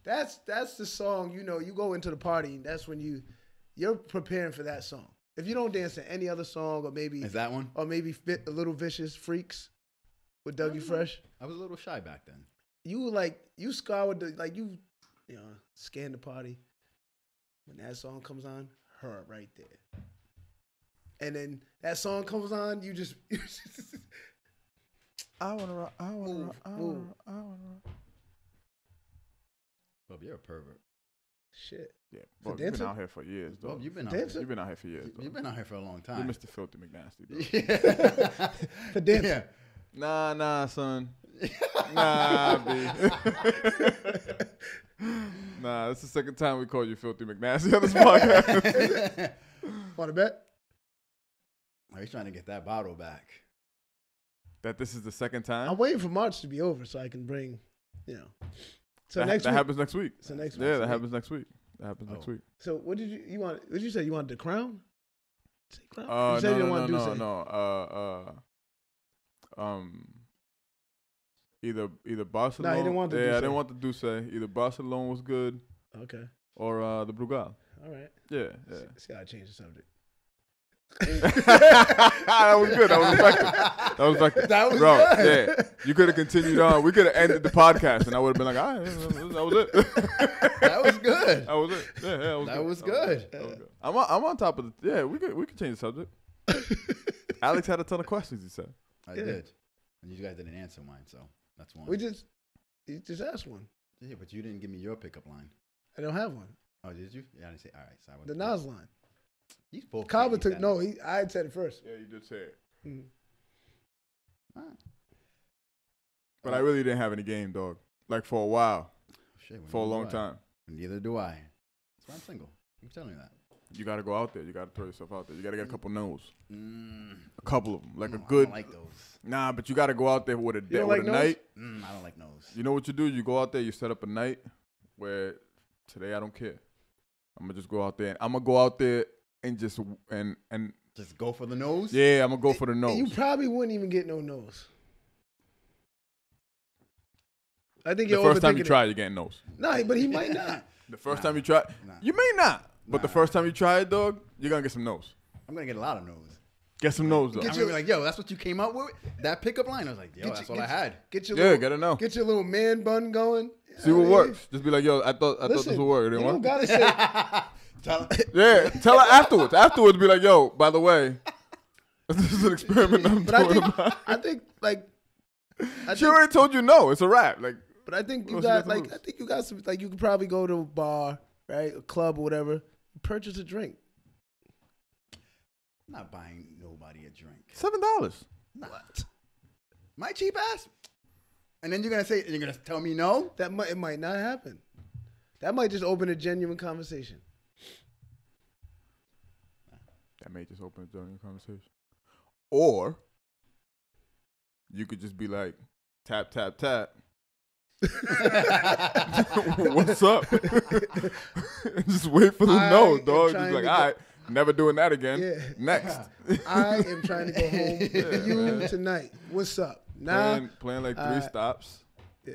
That's the song. You know, you go into the party. And that's when you're preparing for that song. If you don't dance to any other song, or maybe
Is that one?
or maybe a Little Vicious Freaks with Dougie Fresh.
I was a little shy back then.
You scoured you scan the party. When that song comes on, her right there. And then that song comes on, you just
I wanna rock. I wanna rock. I wanna
move.
rock. I wanna rock.
Bub, you're a pervert.
shit.
Yeah, bro, you've
dancing?
been out here for years,
Bub,
dog.
you've been out
Dancing?
You've been out here for years,
You've
dog.
been out here for a long
You're
time.
Mr. Filthy McNasty, dog.
Yeah.
For dancing.
Yeah.
Nah, son. Nah, B. Nah, that's the second time we call you Filthy McNasty on this podcast.
Want to bet?
Are you trying to get that bottle back?
That this is the second time?
I'm waiting for March to be over so I can bring, So
that,
next
that
week.
happens next week.
So next
Yeah,
week.
that happens next week. That happens next
Oh.
week.
So what did you want? What did you say? You wanted the crown? Say crown? You said you didn't want to do say.
Either Barcelona.
Nah, he didn't want the
Yeah, I
Douce.
didn't want the Douce. Either Barcelona was good
Okay.
or the Brugal.
All right.
Yeah.
Just gotta change the subject.
That was good. That was effective.
That was
Bro,
good.
yeah. You could have continued on. We could have ended the podcast, and I would have been like, all right, that was it.
That was good.
That was it. Yeah,
That was good.
That was good. I'm on top of the. Yeah, we could change the subject. Alex had a ton of questions. He said.
I
Yeah.
did. And you guys didn't answer mine, so that's one.
You just asked one.
Yeah, but you didn't give me your pickup line.
I don't have one.
Oh, did you? Yeah, I didn't say. All right, sorry.
The Nas line.
You spoke.
Kaba took I had said it first.
Yeah, you did say it.
Mhm.
But I really didn't have any game, dog. Like for a while,
Shit,
for a long time.
Neither do I. That's why I'm single. I'm telling you that.
You got to go out there. You got to throw yourself out there. You got to get a couple no's.
Mm,
A couple of them. Like
no,
a good.
I don't like those.
Nah, but you got to go out there with a
don't
with
like
a
no's?
night.
I don't like nose.
You know what you do? You go out there, you set up a night where today I don't care. I'm gonna just go out there. I'm gonna go out there and just and
Just go for the nose.
yeah, I'm gonna go for the
And
nose.
you probably wouldn't even get no nose. I think
The
you're
first time
overthinking
you
it.
try, you're getting nose.
Nah, but he might not.
The first
Nah.
time you try,
Nah.
you may not. But the
Nah.
first time you try it, dog, you're gonna get some nose.
I'm gonna get a lot of nose.
Get some nose, though.
I'm gonna be like, yo, that's what you came up with? That pickup line? I was like, yo, that's what I had.
Get your
Yeah,
little,
get it now.
Get your little man bun going.
See what works. Just be like, yo, I thought this would work. It
You
didn't
don't
work.
gotta say.
Yeah, tell her afterwards. Afterwards, be like, yo, by the way, this is an experiment I'm
But
doing.
I think
She already told you no. It's a wrap. Like,
But I think you
What else
got
you got to
like
lose?
I think you got some like you could probably go to a bar, right, a club or whatever, purchase a drink.
I'm not buying nobody a drink.
$7.
What? My cheap ass? And then you're gonna tell me no?
It might not happen. That might just open a genuine conversation.
That may just open a genuine conversation. Or you could just be like, tap, tap, tap. What's up? And just wait for the
I
no,
am
dog. Just
trying
like,
to
all
get-
right, never doing that again.
Yeah.
Next.
I am trying to go home with you tonight. What's up? Nah.
Playing like 3 stops.
Yeah.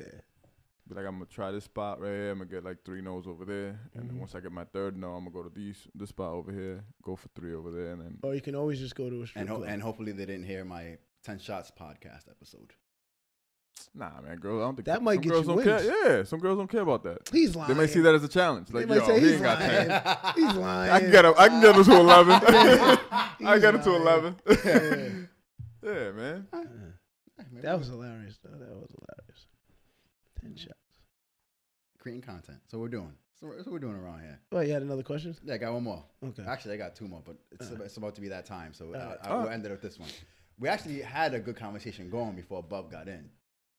Be like, I'm gonna try this spot right here. I'm gonna get like 3 no's over there, and then once I get my 3rd no, I'm gonna go to this spot over here, go for 3 over there, and then
Or you can always just go to a strip club.
And hopefully they didn't hear my 10 Shots podcast episode.
nah, man, girls, I don't think
That might
some
get
girls
you
don't care.
wins.
Yeah, some girls don't care about that.
He's lying.
They may see that as a challenge.
They
Like,
might
yo,
say
he
he's
ain't got 10.
lying. He's lying.
I can get him to 11. I get him to
lying.
11. Yeah, man.
That was hilarious, though. That was hilarious. 10 shots.
Creating content. So we're doing. So we're doing around here.
Oh, you had another question?
Yeah, I got one more.
Okay.
Actually, I got 2 more, but it's about to be that time. So
Alright.
we'll end it with this one. We actually had a good conversation going before Bub got in.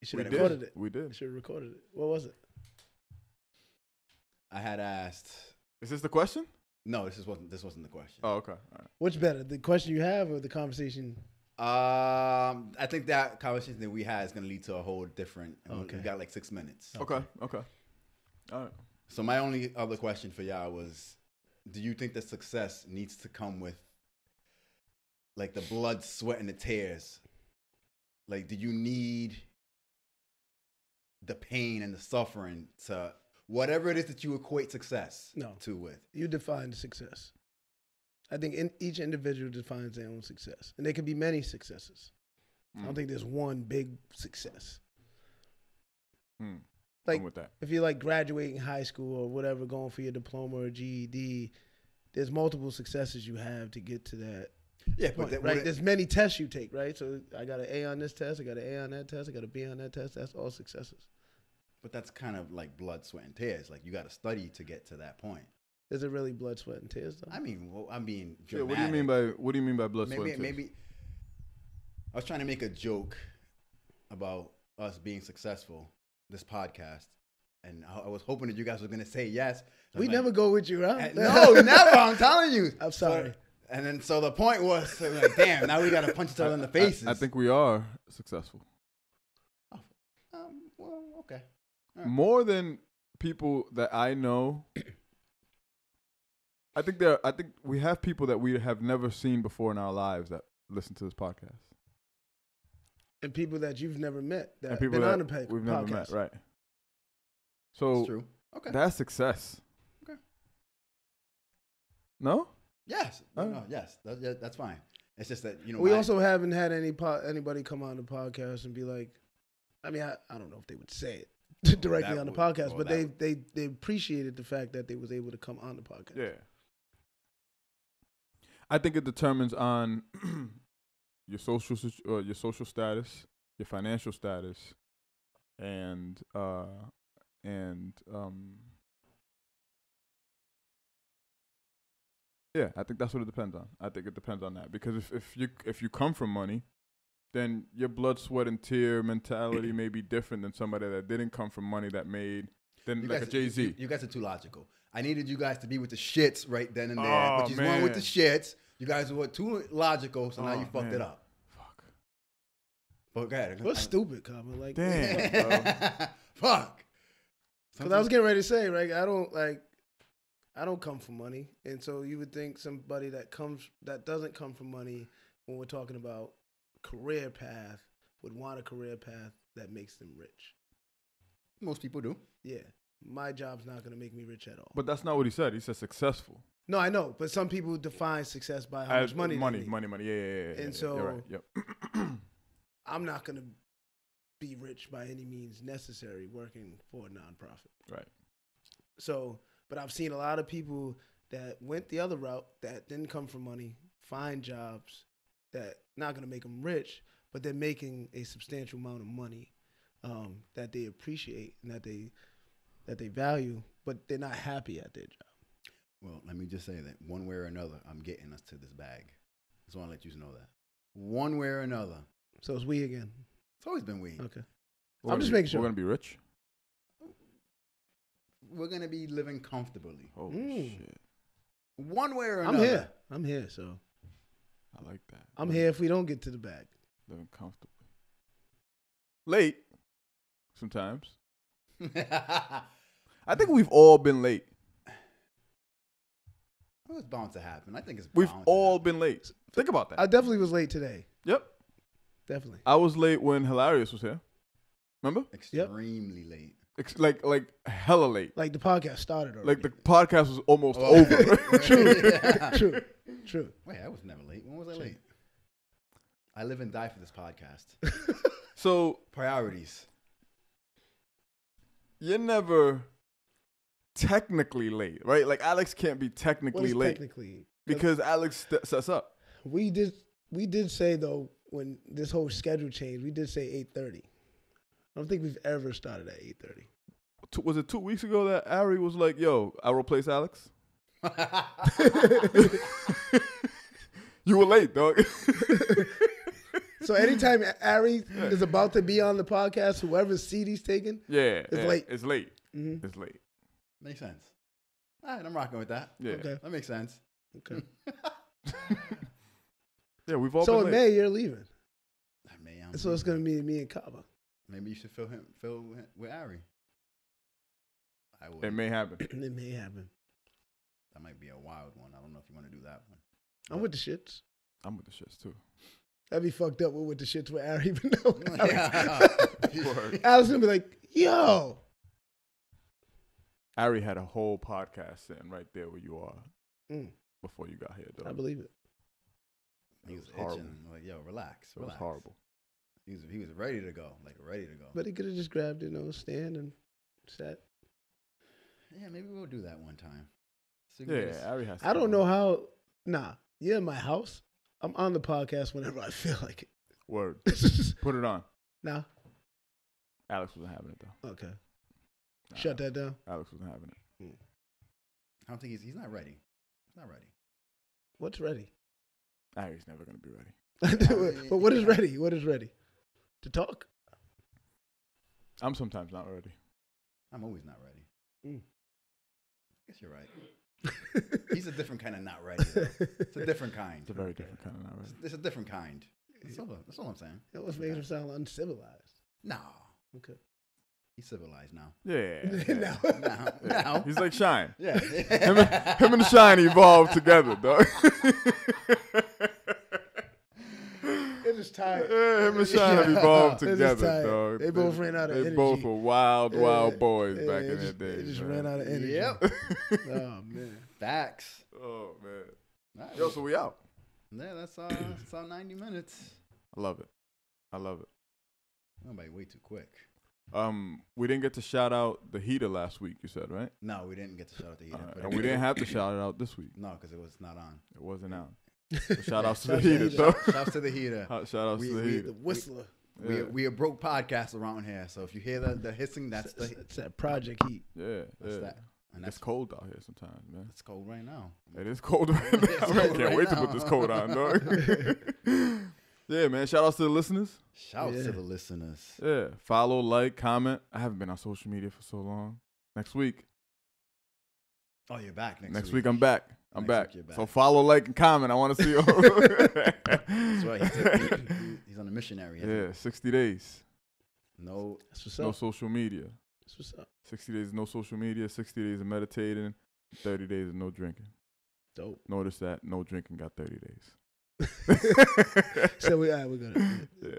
You should
We
have recorded
did.
it.
We
You
did.
should have recorded it. What was it?
I had asked.
Is this the question?
No, this wasn't the question.
Oh, okay. All right.
What's better, the question you have or the conversation?
I think that conversation that we had is going to lead to a whole different.
Okay.
We got like 6 minutes.
Okay. Okay. All right.
So my only other question for y'all was, do you think that success needs to come with like the blood, sweat, and the tears? Like, do you need the pain and the suffering to whatever it is that you equate success to with?
You define success. I think each individual defines their own success. And there can be many successes. I don't think there's one big success. Like,
I'm with that.
if you're like graduating high school or whatever, going for your diploma or GED, there's multiple successes you have to get to that.
Yeah,
point,
but
right? There's many tests you take, right? So I got an A on this test, I got an A on that test, I got a B on that test. That's all successes.
But that's kind of like blood, sweat, and tears. Like, you got to study to get to that point.
Is it really blood, sweat, and tears, though?
I mean, well, I'm being
Yeah,
dramatic.
what do you mean by blood, sweat, and tears?
Maybe I was trying to make a joke about us being successful, this podcast, and I was hoping that you guys were going to say yes.
We never go with you, huh?
No, never. I'm telling you.
I'm sorry.
So the point was, so like, damn, now we got to punch each other in the faces.
I think we are successful.
Well, okay. Right.
More than people that I know. I think we have people that we have never seen before in our lives that listen to this podcast.
And people that you've never met that
And people
been
that
on the podcast.
we've never met, right? So
That's true. Okay.
that's success.
Okay.
No?
Yes.
Oh.
No, yes. That's fine. It's just that, you know.
We also haven't had anybody come on the podcast and be like, I mean, I don't know if they would say it directly on the podcast, but they appreciated the fact that they was able to come on the podcast.
Yeah. I think it determines on your social status, your financial status, and yeah, I think that's what it depends on. I think it depends on that because if you come from money, then your blood, sweat, and tear mentality may be different than somebody that didn't come from money that made like a Jay-Z.
You guys are too logical. I needed you guys to be with the shits right then and there,
Oh,
but you
man.
weren't with the shits. You guys were too logical, so now
Oh,
you fucked
man.
it up.
Fuck.
But go ahead.
What's stupid, Common? Like,
Damn. bro.
Fuck.
because I was getting ready to say, right? I don't come from money, and so you would think somebody that doesn't come from money, when we're talking about career path, would want a career path that makes them rich.
Most people do.
Yeah, my job's not going to make me rich at all.
But that's not what he said. He said successful.
No, I know, but some people define success by how much money.
Money.
They make.
Yeah.
And
yeah,
so-
you're right. Yep.
I'm not going to be rich by any means necessary working for a nonprofit.
Right.
So, but I've seen a lot of people that went the other route that didn't come from money, find jobs that not going to make them rich, but they're making a substantial amount of money that they appreciate and that they value, but they're not happy at their job.
Well, let me just say that one way or another, I'm getting us to this bag. Just want to let you know that. One way or another.
So it's we again.
It's always been we.
Okay.
We're
I'm
gonna
just
be-
making sure.
We're gonna be rich.
We're going to be living comfortably.
Holy shit!
One way or another.
I'm here. So
I like that.
I'm here if we don't get to the bag.
Living comfortably. Late. Sometimes. I think we've all been late.
It's bound to happen. I think it's
We've
bound to
all
happen.
been late. Think about that.
I definitely was late today.
Yep.
Definitely.
I was late when Hilarious was here. Remember?
Extremely late.
Like hella late.
Like the podcast started already.
Like the podcast was almost
Oh,
over.
True.
Wait, I was never late. When was I late? I live and die for this podcast.
So
Priorities.
you're never technically late, right? Like Alex can't be
What
technically
is
late
technically?
because Alex sets up.
We did say though, when this whole schedule changed, we did say 8:30. I don't think we've ever started at 8:30.
Was it 2 weeks ago that Ari was like, "Yo, I'll replace Alex"? You were late, dog.
So anytime Ari is about to be on the podcast, whoever's seat he's taking,
Yeah,
It's late.
It's late.
Mhm.
It's late.
Makes sense. All right, I'm rocking with that.
Yeah.
Okay.
That makes sense.
Okay.
Yeah, we've all
So
been
in
late.
May you're leaving.
Man,
So it's gonna be me and Kaba.
maybe you should fill with Ari. I would.
It may happen.
It may happen.
That might be a wild one. I don't know if you want to do that one.
I'm with the shits.
I'm with the shits too.
That'd be fucked up with the shits with Ari, even though
Word.
Alex gonna be like, yo.
Ari had a whole podcast sitting right there where you are
Mm,
before you got here, though.
I believe it.
He was
It was horrible.
itching. Like, yo, relax.
It was
Relax.
horrible.
He was ready to go. Like, ready to go.
But he could have just grabbed, stand and sat.
Yeah, maybe we'll do that one time. So
Yeah, Ari has.
I don't know how. Nah, you're in my house. I'm on the podcast whenever I feel like
Word.
it.
Put it on.
Nah.
Alex wasn't having it though.
Okay.
Nah,
Shut that down.
Alex wasn't having it.
I don't think he's not ready. He's not ready.
What's ready?
Ari's never gonna be ready.
But what is ready? What is ready? To talk?
I'm sometimes not ready.
I'm always not ready.
Mm.
I guess you're right. He's a different kind of not ready. Though. It's a different kind.
It's a very different kind of not ready.
It's a different kind. That's all I'm saying.
That was making him sound uncivilized.
No.
Okay.
He's civilized now.
Yeah.
Now.
Now.
He's like Shine.
Yeah.
Him and Shine evolved together, dog.
It is tired.
Yeah, him and Shine have evolved
They're
together,
just tired.
dog.
They both ran out of
They
energy.
both were wild boys back in their
They
day.
just
man.
ran out of energy.
Yep.
Oh, man.
Facts.
Oh man.
All right.
Yo, so we out.
Yeah, that's 90 minutes.
I love it. I love it.
Nobody way too quick.
We didn't get to shout out the heater last week. You said, right?
No, we didn't get to shout out the heater. but
And we didn't have to shout it out this week.
No, because it was not on.
It wasn't out. So shout outs to the
Shout out to
heater,
the
though.
Shouts to the heater.
Shout outs to the
We-
heater.
The whistler.
Yeah.
We a broke podcast around here, so if you hear the hissing, that's the
It's that Project Heat.
Yeah,
that's
yeah.
that. And
It's
that's
cold out here sometimes, man.
it's cold right now.
It is cold right now.
It's
Man, I
cold
can't
right
wait to
now.
put this coat on, dog. Yeah, man. Shout outs to the listeners.
Shouts
Yeah.
to the listeners.
Yeah. Follow, like, comment. I haven't been on social media for so long. Next week.
Oh, you're back
Next week I'm back. I'm
Next
back.
week you're back.
So follow, like, and comment. I want to see you.
That's right. He's on a missionary.
Yeah, 60 days.
No.
That's what's
No
up.
social media.
That's what's up.
60 days of no social media, 60 days of meditating, 30 days of no drinking.
Dope.
Notice that no drinking got 30 days.
So we're gonna
Yeah.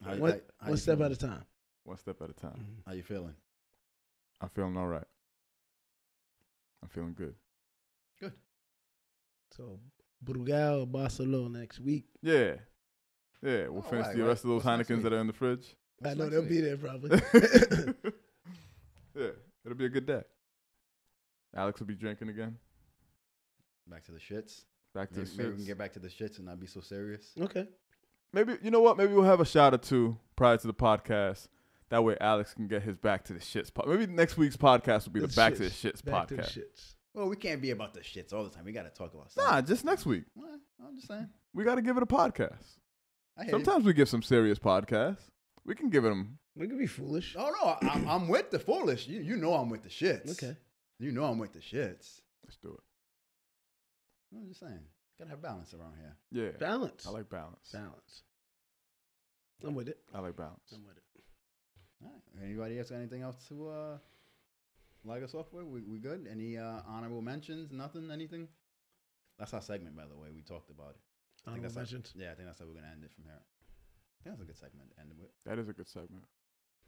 How
one
you
step
feeling?
at a time.
One step at a time.
How you feeling?
I'm feeling all right. I'm feeling good.
Good.
So Brugal, Barcelona next week.
Yeah. Yeah, we'll
Oh,
finish
right,
the
right.
rest of those
What's next
Heinekens
week?
that are in the fridge.
I
What's
know
next
they'll
week?
be there probably.
Yeah, it'll be a good day. Alex will be drinking again.
Back to the shits.
Back to
Maybe,
the
maybe we
shits.
can get back to the shits and not be so serious.
Okay.
Maybe, you know what? Maybe we'll have a shot or two prior to the podcast. That way Alex can get his Back to the Shits. Maybe next week's podcast will be the Back to the Shits
Back to the
podcast.
shits.
Well, we can't be about the shits all the time. We got to talk about stuff.
Nah, just next week.
Well, I'm just saying.
We got to give it a podcast.
I hear
Sometimes we give some serious podcasts. We can give them.
We could be foolish.
you. Oh, no. I'm with the foolish. You know I'm with the shits.
Okay.
You know I'm with the shits.
Let's do it.
I'm just saying. Got to have balance around here.
Yeah.
Balance.
I like balance.
Balance. I'm with it.
I like balance.
I'm with it.
All right. Anybody else got anything else to like us off with? We good? Any honorable mentions? Nothing? Anything? That's our segment, by the way. We talked about it. I think
Honorable
that's
mentions.
Yeah, I think that's how we're going to end it from here. I think that's a good segment to end it with.
That is a good segment.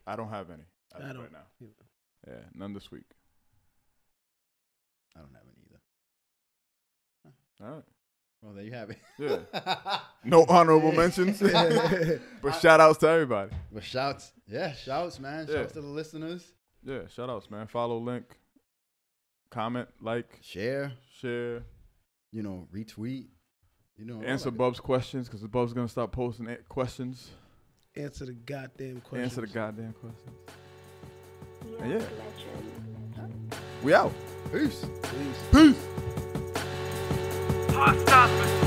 I don't have any as
I
of
don't.
right now. Yeah, none this week.
I don't have any either.
All right.
Well, there you have it.
Yeah. No honorable mentions, but shout outs to everybody.
But shouts. Yeah, shouts, man.
Yeah.
Shouts to the listeners.
Yeah, shout outs, man. Follow, link, comment, like,
Share.
share,
You know, retweet. You know, all
answer
that.
Bub's questions because Bub's going to start posting questions.
Answer the goddamn question.
Answer the goddamn questions.
Young
Yeah.
legend.
We out.
Peace.
Peace.
Hot stop.